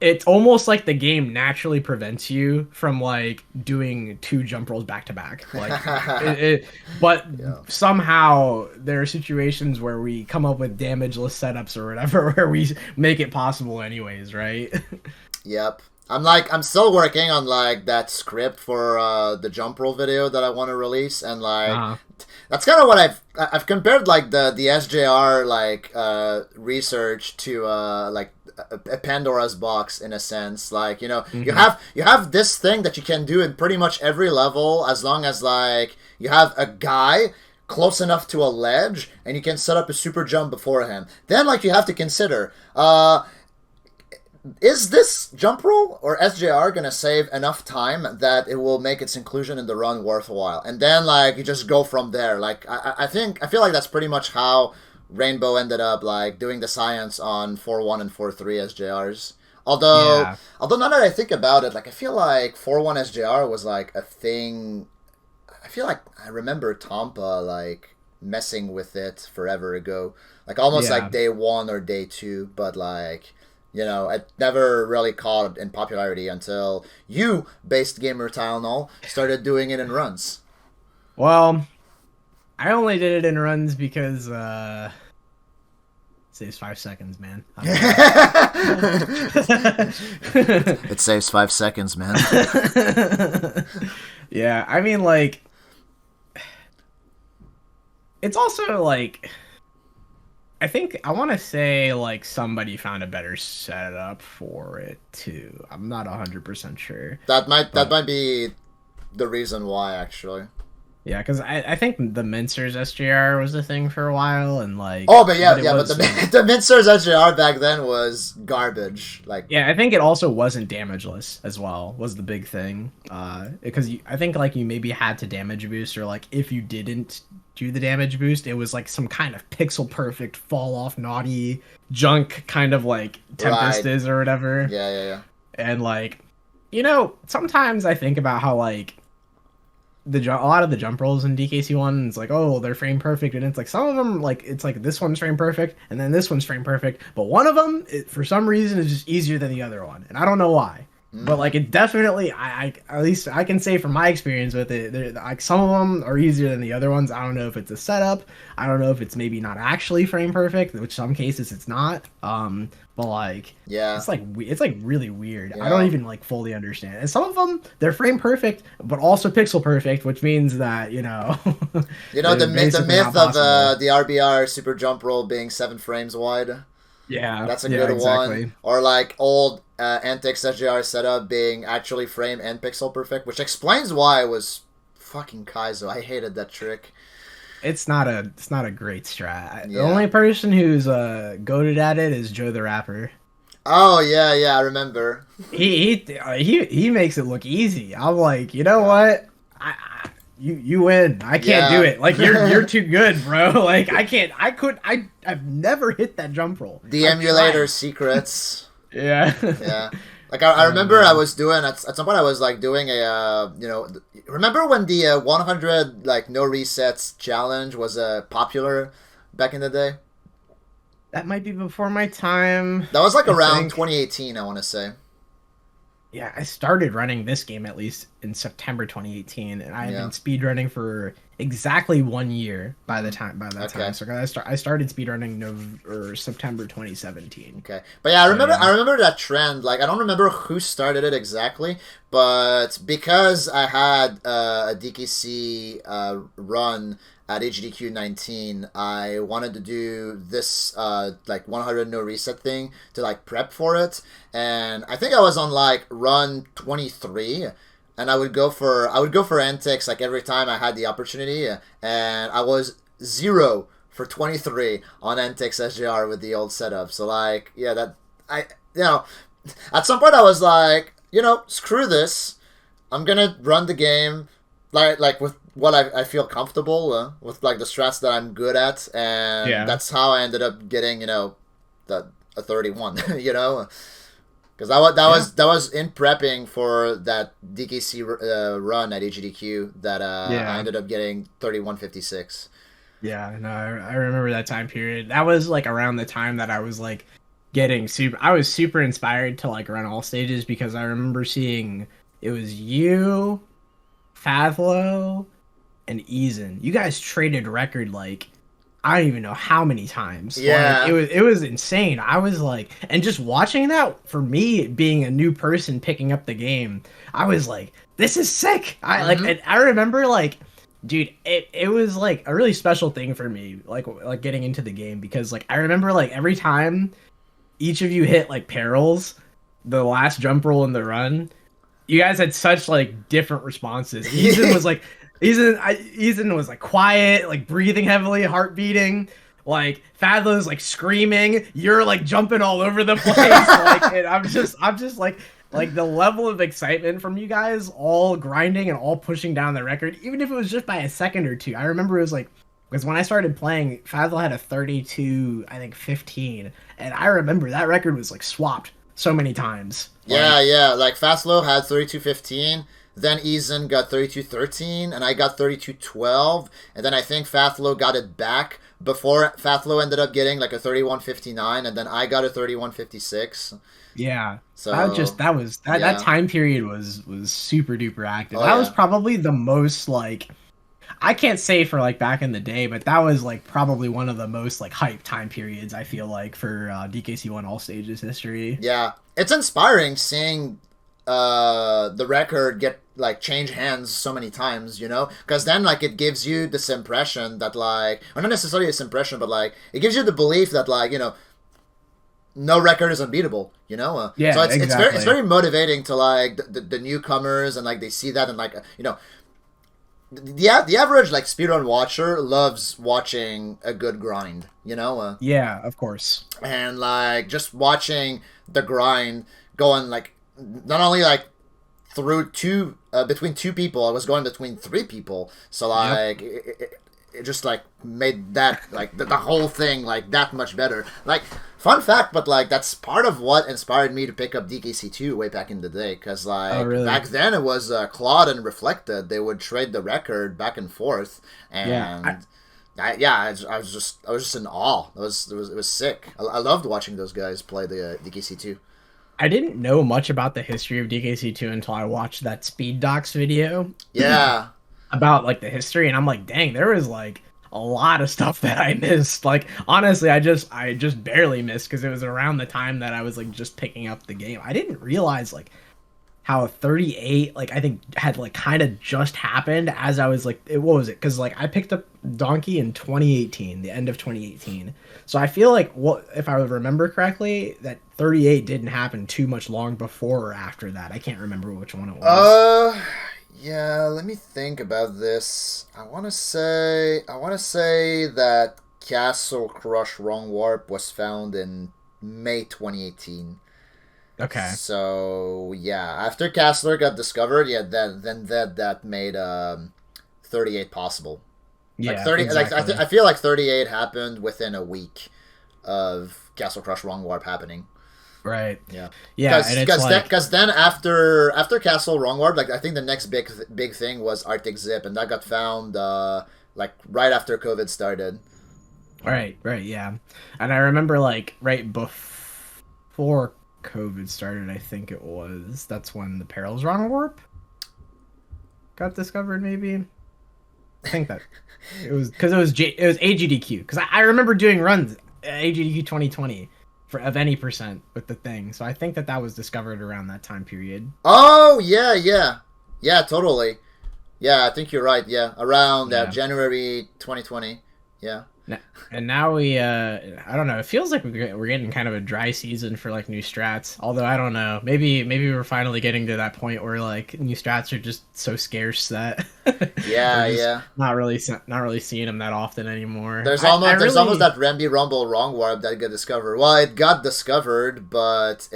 it's almost like the game naturally prevents you from like doing two jump rolls back to back like but Yeah. somehow there are situations where we come up with damageless setups or whatever where we make it possible anyways, right? Yep. I'm still working on like that script for the jump roll video that I want to release, and like Uh-huh. that's kind of what I've compared like the SJR like research to like a Pandora's box in a sense. Like, you know, you have this thing that you can do in pretty much every level as long as like you have a guy close enough to a ledge and you can set up a super jump beforehand. Then like you have to consider is this jump roll or SJR gonna save enough time that it will make its inclusion in the run worthwhile? And then like you just go from there. Like I feel like that's pretty much how Rainbow ended up like doing the science on 4-1 and 4-3 SJRs. Yeah. Although now that I think about it, like I feel like 4-1 SJR was like a thing. I feel like I remember Tampa like messing with it forever ago, like almost Yeah. like day one or day two, but like you know, it never really caught in popularity until you, based gamer Tylenol, started doing it in runs. Well, I only did it in runs because saves 5 seconds, man. It saves 5 seconds, man. Yeah, I mean, like, it's also like, I think I want to say like somebody found a better setup for it too. I'm not 100% sure, That but might be the reason why, actually. yeah, because I think the Mincer's SJR was a thing for a while, and like, Oh, but yeah, it yeah, but was, the Mincer's SJR back then was garbage. Like, yeah, I think it also wasn't damageless as well, was the big thing. Because I think like you maybe had to damage boost, or like if you didn't do the damage boost, it was like some kind of pixel perfect fall off naughty junk kind of like Tempest right. is or whatever. Yeah, yeah, yeah. And like, sometimes I think about how like a lot of the jump rolls in DKC1, it's like, oh, they're frame perfect, and it's like some of them, like it's like this one's frame perfect and then this one's frame perfect, but one of them for some reason is just easier than the other one, and I don't know why. But like it definitely, I at least I can say from my experience with it, like some of them are easier than the other ones. I don't know if it's a setup. I don't know if it's maybe not actually frame perfect, which some cases it's not. But like Yeah. it's like really weird. I Yeah. don't even like fully understand. And some of them they're frame perfect, but also pixel perfect, which means that You know they're the basically myth not of possible. the RBR super jump roll being 7 frames wide. Yeah, That's a yeah, good one. exactly. Or like old Antics SJR setup being actually frame and pixel perfect, which explains why it was fucking Kaizo. I hated that trick. It's not a great strat. The Yeah. only person who's goated at it is Joe the Rapper. Oh yeah, yeah, I remember. He makes it look easy. I'm like, you know Yeah. what? You win. I can't do Yeah. it. Like you're too good, bro. Like I can't. I've never hit that jump roll. The I've emulator tried. secrets. Yeah. Yeah. Like I Oh remember I man. was doing at some point I was like doing a remember when the 100 like no resets challenge was popular back in the day? That might be before my time. That was like I around think. 2018, I want to say. Yeah, I started running this game at least in September 2018, and I had Yeah. been speedrunning for exactly 1 year by that time. Okay. So I started speedrunning or September 2017. Okay, but yeah, So yeah, I remember that trend. Like, I don't remember who started it exactly, but because I had a DKC run at HDQ 19, I wanted to do this like 100 no reset thing to like prep for it, and I think I was on like run 23. And I would go for antics like every time I had the opportunity, and I was 0 for 23 on antics SJR with the old setup. So like, yeah, that I you know, at some point I was like, screw this. I'm gonna run the game like with what I feel comfortable with, like the strats that I'm good at, and yeah, that's how I ended up getting a 31. Because that was in prepping for that DKC run at HDQ that I yeah, ended up getting 3156. yeah. No, I remember that time period. That was like around the time that I was like getting super. I was super inspired to like run all stages because I remember seeing it was you, Fathlo, and Eason. You guys traded record like I don't even know how many times. Like Yeah. it was insane. I was like, and just watching that for me being a new person picking up the game, I was like, this is sick. I like, Mm-hmm. and I remember like, dude, it was like a really special thing for me, like getting into the game because like I remember like every time each of you hit like perils, the last jump roll in the run, you guys had such like different responses. Ethan was like quiet, like breathing heavily, heart beating. Like Fadlo's like screaming. You're like jumping all over the place. Like, and I'm just like the level of excitement from you guys, all grinding and all pushing down the record, even if it was just by a second or two. I remember it was like because when I started playing, Fadlo had a 32, I think 15, and I remember that record was like swapped so many times. Yeah, Like, yeah. Like Fastlow had 32.15, then Eason got 32.13, and I got 32.12, and then I think Fastlow got it back before Fastlow ended up getting like a 31.59, and then I got a 31.56. yeah, So that yeah. time period was super duper active. Oh That was yeah. probably the most like I can't say for like back in the day, but that was like probably one of the most like hype time periods I feel like for DKC One All Stages history. Yeah. It's inspiring seeing the record get like change hands so many times, you know, because then like it gives you this impression that like, or not necessarily this impression, but like it gives you the belief that like, you know, no record is unbeatable, you know. So Yeah, it's exactly. very motivating to like the newcomers, and like they see that, and like you know the average like speedrun watcher loves watching a good grind, you know. Yeah, of course. And like just watching the grind going like not only like through two between two people, I was going between three people, so Yep. like it just like made that like the whole thing like that much better. Like fun fact, but like that's part of what inspired me to pick up DKC2 way back in the day, because Oh, like really? back then it was Claude and Reflected, they would trade the record back and forth, Yeah. and I was just in awe. It was sick. I loved watching those guys play the DKC2. I didn't know much about the history of DKC2 until I watched that Speed Docs video Yeah, about like the history, and I'm like, dang, there was like a lot of stuff that I missed. Like honestly, I just barely missed because it was around the time that I was like just picking up the game. I didn't realize like how 38 like I think had like kind of just happened as I was like what was it? Because like I picked up Donkey in 2018, the end of 2018. So I feel like what if I would remember correctly that 38 didn't happen too much long before or after that. I can't remember which one it was. uh, yeah. Let me think about this. I want to say that Castle Crush Wrong Warp was found in May 2018. Okay. So yeah, after Castler got discovered, yeah, that made 38 possible. Like Yeah, 30, like exactly. I feel like 38 happened within a week of Castle Crush Wrong Warp happening. Right. Yeah, Yeah, and it's like because then after Castle Wrong Warp, like I think the next big thing was Arctic Zip, and that got found like right after COVID started. right, yeah. And I remember like right before COVID started, I think it was. That's when the Perils Wrong Warp got discovered maybe. I think that it was because it was AGDQ because I remember doing runs at AGDQ 2020 for of any percent with the thing. So I think that that was discovered around that time period. Oh yeah, yeah, yeah, totally. Yeah, I think you're right. Yeah, around Yeah. January 2020. Yeah. And now we I don't know, it feels like we're getting kind of a dry season for like new strats. Although I don't know. Maybe we're finally getting to that point where like new strats are just so scarce that Yeah, we're just yeah. not really seeing them that often anymore. There's almost that Ramby Rumble Wrong Warp that got discovered. Well, it got discovered, but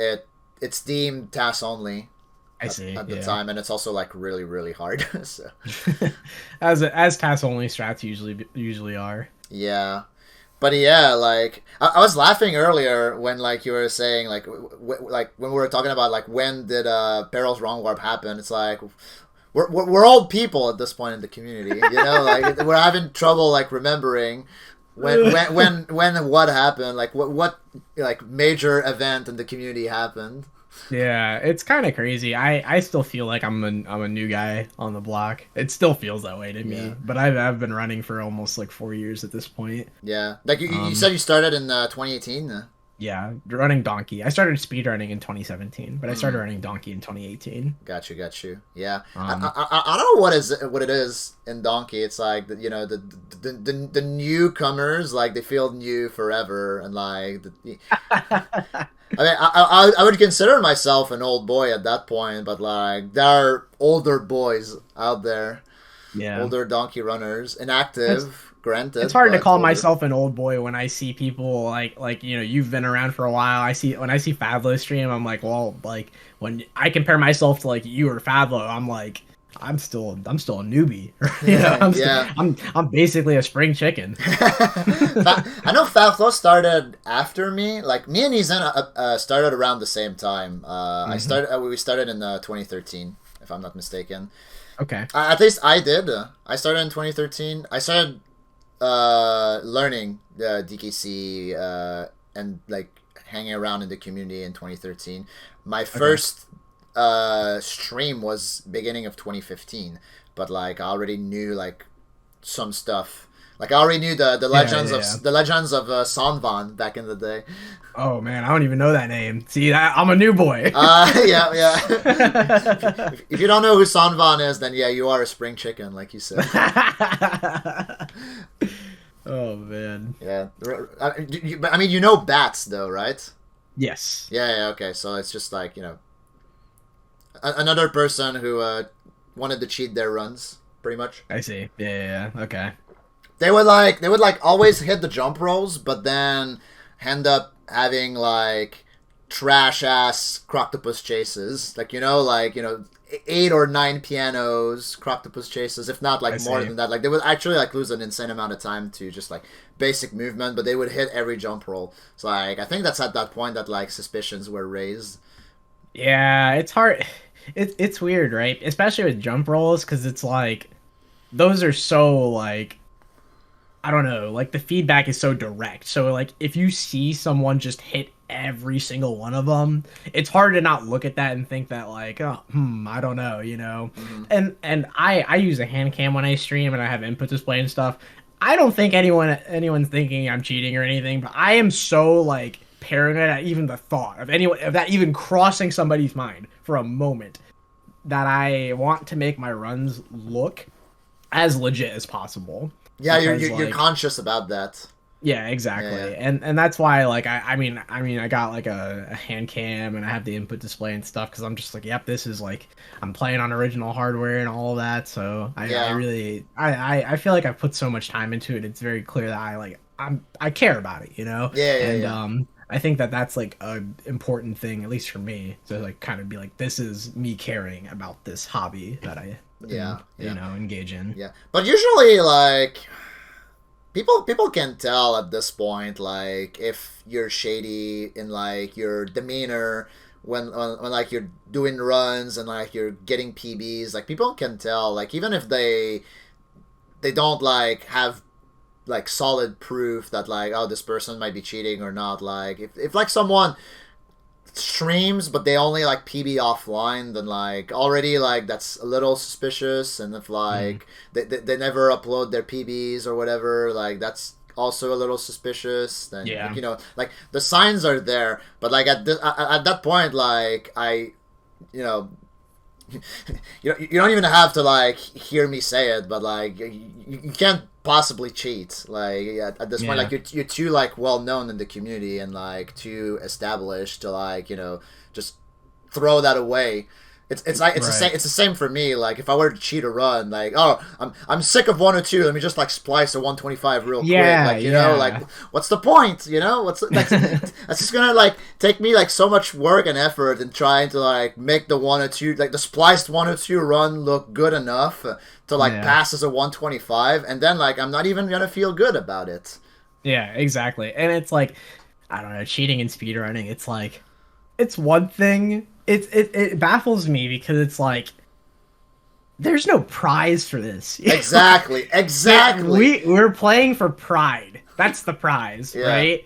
it's deemed TAS only I see. at the Yeah. time, and it's also like really hard. So As task only strats usually are. yeah, but yeah, like I was laughing earlier when like you were saying like like when we were talking about like when did Peril's Wrong Warp happen? It's like we're old people at this point in the community, you know, like we're having trouble like remembering when what happened, like what like major event in the community happened. Yeah, it's kind of crazy. I still feel like I'm a new guy on the block. It still feels that way to Yeah. me. But I've been running for almost like 4 years at this point. Yeah. Like you Um, said you started in 2018? yeah, running Donkey. I started speedrunning in 2017, but I started Mm. running Donkey in 2018. Got you, got you. Yeah, Um, I don't know what it is in Donkey. It's like the newcomers, like they feel new forever, and like I mean I would consider myself an old boy at that point, but like there are older boys out there, yeah. older Donkey runners, It's inactive, it's granted, hard to but call older. myself an old boy when I see people like you've been around for a while. When I see Fadlo stream, I'm like, well, like when I compare myself to like you or Fadlo, I'm like I'm still a newbie. Yeah. I'm basically a spring chicken. I know Falco started after me. Like me and Izan started around the same time. Hmm. We started in 2013, if I'm not mistaken. Okay. At least I did. I started in 2013. I started learning the DKC and like hanging around in the community in 2013. My Okay. first stream was beginning of 2015, but like I already knew like some stuff. Like I already knew Yeah, yeah, yeah. the legends of Sanvan back in the day. Oh man, I don't even know that name. See, I'm a new boy. Yeah, yeah. If you don't know who Sanvan is, then yeah, you are a spring chicken, like you said. Oh man. Yeah. I mean, you know bats though, right? Yes. Yeah, yeah. Okay, so it's just like another person who wanted to cheat their runs, pretty much. I see. Yeah, yeah, yeah. Okay. They would like always hit the jump rolls, but then end up having like trash ass croctopus chases, like eight or nine pianos croctopus chases, if not I like more see. than that. Like they would actually like lose an insane amount of time to just like basic movement, but they would hit every jump roll. So like I think that's at that point that like suspicions were raised. Yeah, it's hard. It's weird, right? Especially with jump rolls, because it's like those are so like I don't know, like the feedback is so direct. So like if you see someone just hit every single one of them, it's hard to not look at that and think that like, oh, I don't know, you know. Mm-hmm. And I use a hand cam when I stream and I have input display and stuff. I don't think anyone's thinking I'm cheating or anything, but I am so like paranoid at even the thought of that even crossing somebody's mind for a moment that I want to make my runs look as legit as possible Yeah, because you're like conscious about that. yeah, Yeah, yeah. exactly. And that's why like I mean I got like a hand cam and I have the input display and stuff because I'm just like, yep, this is like I'm playing on original hardware and all of that. So I Yeah, really I feel like I put so much time into it. It's very clear that I care about it, you know? yeah, yeah, And yeah. I think that that's like a important thing, at least for me, to like kind of be like, this is me caring about this hobby that I Yeah, yeah, engage in. yeah. But usually, like people can tell at this point, like if you're shady in like your demeanor when like you're doing runs and like you're getting PBs. Like people can tell, like even if they don't like have like solid proof that like oh this person might be cheating or not. Like if like someone streams but they only like PB offline, then like already like that's a little suspicious. And if Mm. like they never upload their PBs or whatever, like that's also a little suspicious. Then like Yeah. like the signs are there, but like at that point like you know you don't even have to like hear me say it, but like you can't possibly cheat. Like at this point, like Yeah. you're too like well known in the community and like too established to like just throw that away. It's like Right. it's the same for me. Like if I were to cheat a run, like oh I'm sick of 102. Let me just like splice a 125 real quick. Yeah, Like like yeah. what's the point? What's like that's just gonna like take me like so much work and effort in trying to like make the 102 like the spliced 102 run look good enough to like Yeah. pass as a 125, and then like I'm not even gonna feel good about it. Yeah, exactly. And it's like, I don't know, cheating and speedrunning, it's like it's one thing. It baffles me because it's like there's no prize for this. Exactly, exactly. We're playing for pride. That's the prize, Yeah. right?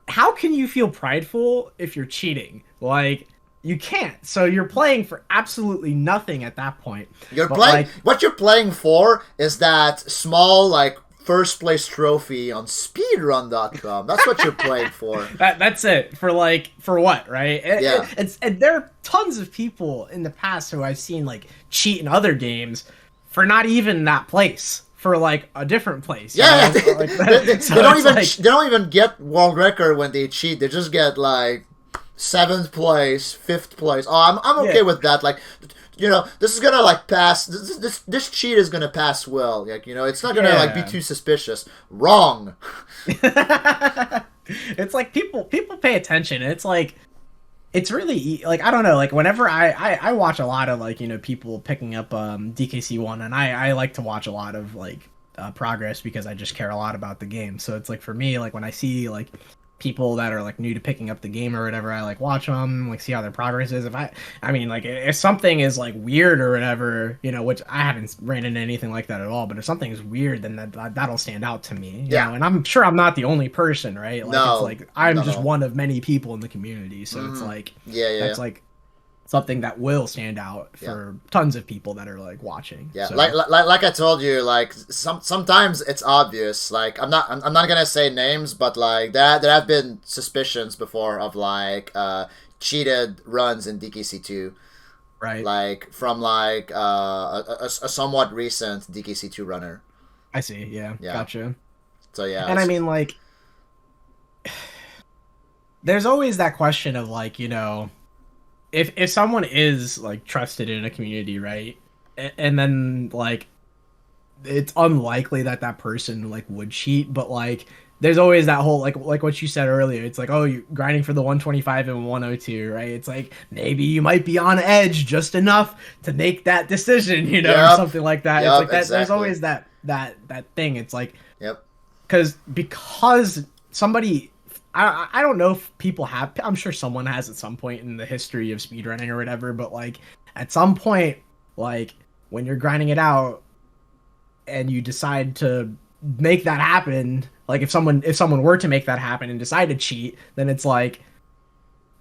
How can you feel prideful if you're cheating? Like You can't. So you're playing for absolutely nothing at that point. You're But playing. like, What you're playing for is that small like first place trophy on speedrun.com. That's what you're playing for. that's it for like for what, right? Yeah. It's and there are tons of people in the past who I've seen like cheat in other games for not even that place, for like a different place. Yeah, So, like, so they don't it's even like, they don't even get world record when they cheat. They just get like seventh place, fifth place. Oh, I'm okay yeah, with that. Like, this is gonna like pass. This cheat is gonna pass well. Like, it's not gonna like be yeah. too suspicious. Wrong. It's like people pay attention. It's like it's really like I don't know. Like whenever I watch a lot of like people picking up DKC1, and I like to watch a lot of like progress because I just care a lot about the game. So it's like for me, like when I see like people that are like new to picking up the game or whatever, I like watch them, like see how their progress is. If I mean like if something is like weird or whatever, which I haven't ran into anything like that at all, but if something is weird, then that'll stand out to me. Yeah. And I'm sure I'm not the only person, right? Like No, it's like I'm no, just no. one of many people in the community, so it's like Yeah, that's yeah. like something that will stand out for tons of people that are like watching. Yeah, So, like I told you, like sometimes it's obvious. Like I'm not gonna say names, but like there have been suspicions before of like cheated runs in DKC2, right. like from like a somewhat recent DKC2 runner. I see. Yeah. Yeah. Gotcha. So yeah, And I mean like there's always that question of like, if someone is like trusted in a community, right? And then like it's unlikely that that person like would cheat, but like there's always that whole like what you said earlier. It's like, oh, you're grinding for the 125 and 102, right? It's like maybe you might be on edge just enough to make that decision, or something like that. Yep, It's like that. exactly. There's always that thing. It's like Yep. because somebody. I don't know if people have. I'm sure someone has at some point in the history of speedrunning or whatever, but like at some point, like when you're grinding it out and you decide to make that happen, like if someone were to make that happen and decide to cheat, then it's like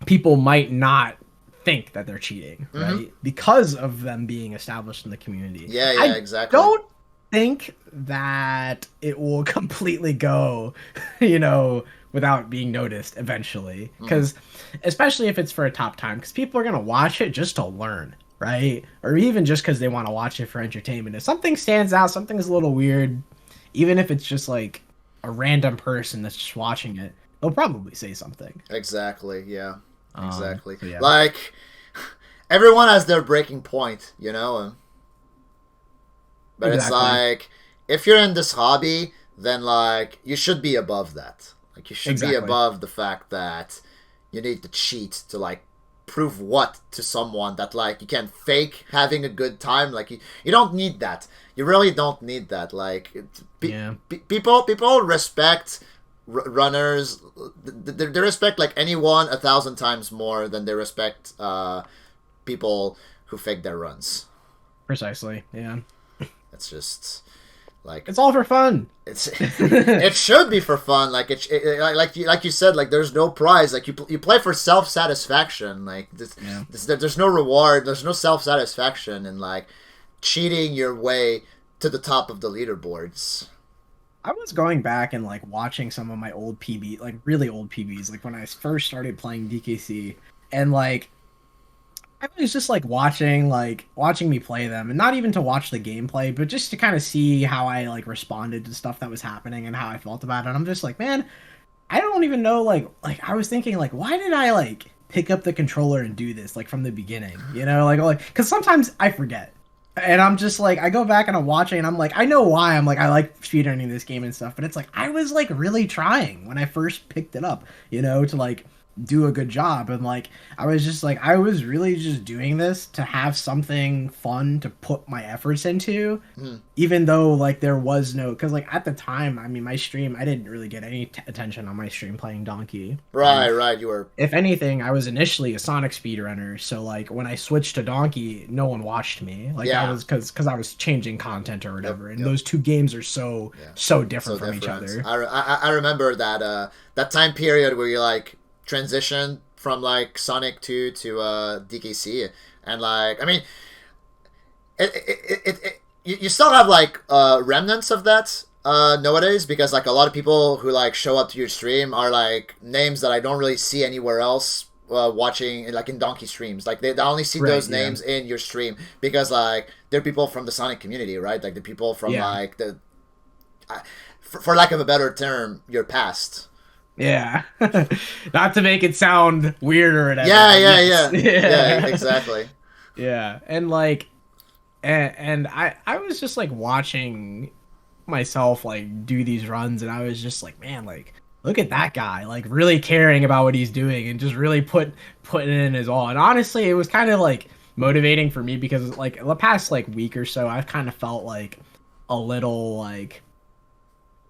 people might not think that they're cheating, right? Because of them being established in the community. Yeah, exactly. Don't think that it will completely go, without being noticed eventually, because especially if it's for a top time, because people are going to watch it just to learn, right? Or even just because they want to watch it for entertainment. If something stands out, something is a little weird, even if it's just like a random person that's just watching it, they'll probably say something. Exactly. Yeah. Exactly. So yeah. Like everyone has their breaking point, but Exactly. it's like if you're in this hobby, then like you should be above that. Like you should be Exactly. above the fact that you need to cheat to like prove what to someone that like you can fake having a good time. Like you don't need that. You really don't need that. Like people respect runners. They respect like anyone 1,000 times more than they respect people who fake their runs. Precisely. Yeah. It's just like It's all for fun. it should be for fun. Like like you said, like there's no prize. Like you play for self satisfaction. Like there's no reward. There's no self satisfaction in like cheating your way to the top of the leaderboards. I was going back and like watching some of my old PB, like really old PBs, like when I first started playing DKC, and like I was just like watching me play them, and not even to watch the gameplay, but just to kind of see how I like responded to stuff that was happening and how I felt about it. And I'm just like, man, I don't even know like I was thinking like, why did I like pick up the controller and do this like from the beginning? Like because sometimes I forget. And I'm just like, I go back and I'm watching and I'm like, I know why I'm like, I like speedrunning this game and stuff, but it's like, I was like really trying when I first picked it up, to like do a good job. And like, I was just like, I was really just doing this to have something fun to put my efforts into, even though like there was no, cause like at the time, I mean, my stream, I didn't really get any attention on my stream playing Donkey. Right. You were. If anything, I was initially a Sonic speedrunner, so like when I switched to Donkey, no one watched me. Like I was because I was changing content or whatever, and those two games are so different from each other. I remember that that time period where you like transitioned from like Sonic 2 to DKC, and like I mean, you still have like remnants of that nowadays, because like a lot of people who like show up to your stream are like names that I don't really see anywhere else. Watching like in Donkey streams, like they only see Right, those yeah. names in your stream because like they're people from the Sonic community, right? Like the people from Yeah. like for lack of a better term, your past. Yeah. Not to make it sound weird or whatever, Yeah, but yeah, yes. yeah, yeah, Yeah. exactly. Yeah. And like and I was just like watching myself like do these runs, and I was just like, man, like look at that guy, like really caring about what he's doing and just really putting in his all. And honestly, it was kind of like motivating for me because like the past like week or so I've kind of felt like a little like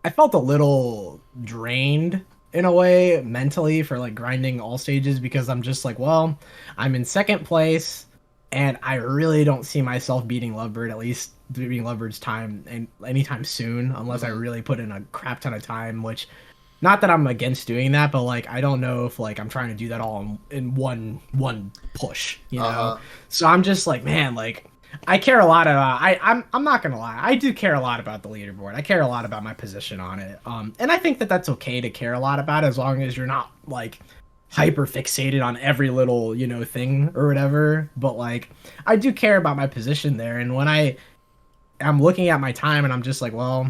I felt a little drained in a way mentally for like grinding all stages, because I'm just like, well, I'm in second place and I really don't see myself beating Lovebird, at least beating Lovebird's time and anytime soon, unless I Mhm. really put in a crap ton of time, which not that I'm against doing that, but like I don't know if like I'm trying to do that all in one push, you know? Uh-huh. So I'm just like, man, like I care a lot about I'm not gonna lie, I do care a lot about the leaderboard. I care a lot about my position on it. And I think that that's okay to care a lot about, as long as you're not like hyper fixated on every little, you know, thing or whatever. But like I do care about my position there, and when I'm looking at my time and I'm just like, well,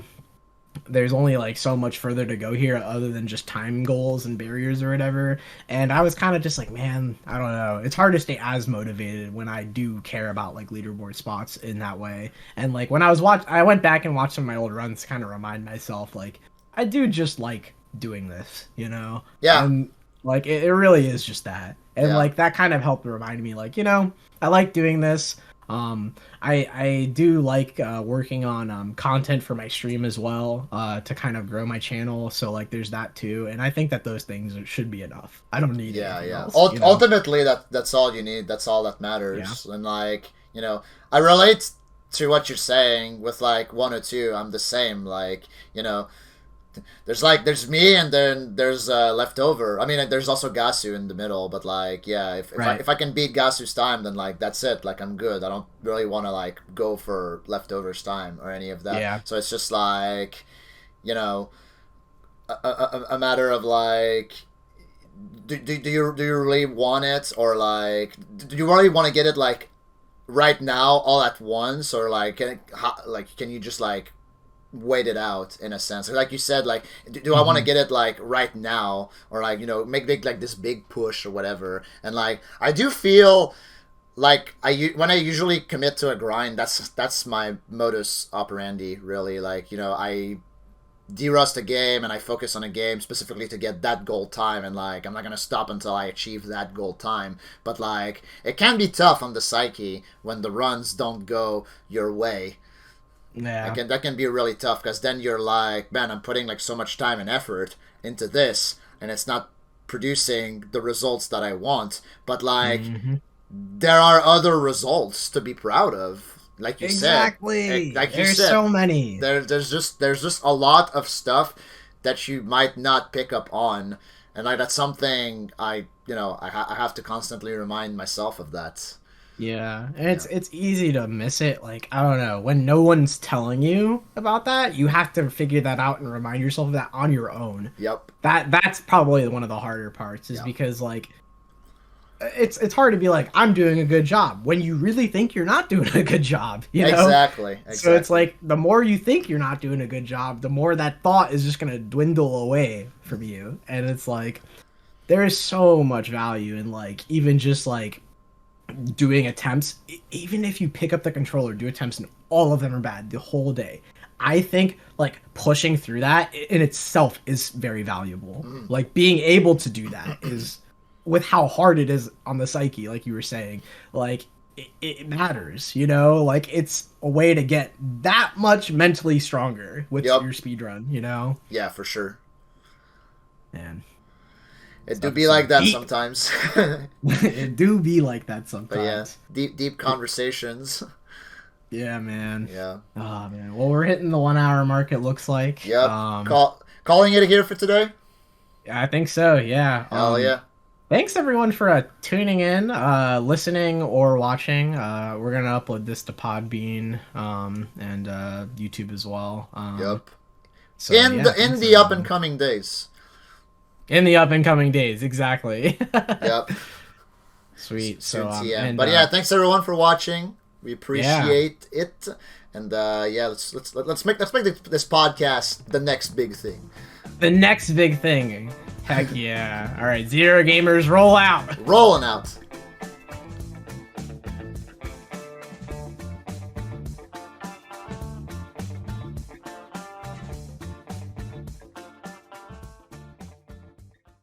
there's only like so much further to go here other than just time goals and barriers or whatever. And I was kind of just like, man, I don't know, it's hard to stay as motivated when I do care about like leaderboard spots in that way. And like when I went back and watched some of my old runs to kind of remind myself like I do just like doing this, you know. Yeah, And like it really is just that. And yeah. like that kind of helped remind me like, you know, I like doing this. I do like working on content for my stream as well, to kind of grow my channel. So like there's that too, and I think that those things should be enough. I don't need Yeah, anything yeah. else, you know? Ultimately, that's all you need. That's all that Yeah. matters. And like, I relate to what you're saying with like 102. I'm the same. Like, there's me, and then there's leftover. I mean, there's also Gasu in the middle. But like, yeah, Right. if I can beat Gasu's time, then like that's it. Like I'm good. I don't really want to like go for leftovers time or any of that. Yeah. So it's just like, you know, a matter of like do you really want it, or like do you really want to get it like right now all at once, or like can you just like wait it out in a sense, like you said, like do I want to Hmm. get it like right now, or like make like this big push or whatever. And like I do feel like when I usually commit to a grind, that's my modus operandi, really. Like I derust a game and I focus on a game specifically to get that goal time, and like I'm not gonna stop until I achieve that goal time. But like it can be tough on the psyche when the runs don't go your way. Yeah. That can be really tough, because then you're like, man, I'm putting like so much time and effort into this, and it's not producing the results that I want. But like Hmm. there are other results to be proud of, like you said. Exactly. Like you There's said, so many. there's just a lot of stuff that you might not pick up on, and like that's something I have to constantly remind myself of that. Yeah, and Yeah. it's easy to miss it. Like I don't know, when no one's telling you about that, you have to figure that out and remind yourself of that on your own. Yep. That's probably one of the harder parts, is Yeah. because like it's hard to be like I'm doing a good job when you really think you're not doing a good job, you know? Exactly. So it's Exactly. like the more you think you're not doing a good job, the more that thought is just going to dwindle away from you. And it's like there is so much value in like even just like doing attempts, even if you pick up the controller, do attempts, and all of them are bad the whole day. I think like pushing through that in itself is very valuable. Mm. Like being able to do that is, with how hard it is on the psyche, like you were saying, like it matters, you know? Like it's a way to get that much mentally stronger with Yep. your speed run, you know? Yeah, for sure. Man, It do stuff be is so like that deep. sometimes. It do be like that But yeah, sometimes. deep conversations. Yeah, man. Yeah. Oh man. Well, we're hitting the 1 hour mark, it looks like. Yep. Calling it here for today. I think so, yeah. Hell yeah. Thanks everyone for tuning in, listening or watching. We're gonna upload this to Podbean and YouTube as well. Yep. So In yeah, in thanks the up and everyone. coming days. In the up and coming days, exactly. Yep. Sweet. Soon So TM. and But yeah, thanks everyone for watching. We yeah, appreciate it. And yeah, let's make this podcast the next big thing. the next big thing. Heck yeah! All right, Zero Gamers, roll out. Rolling out.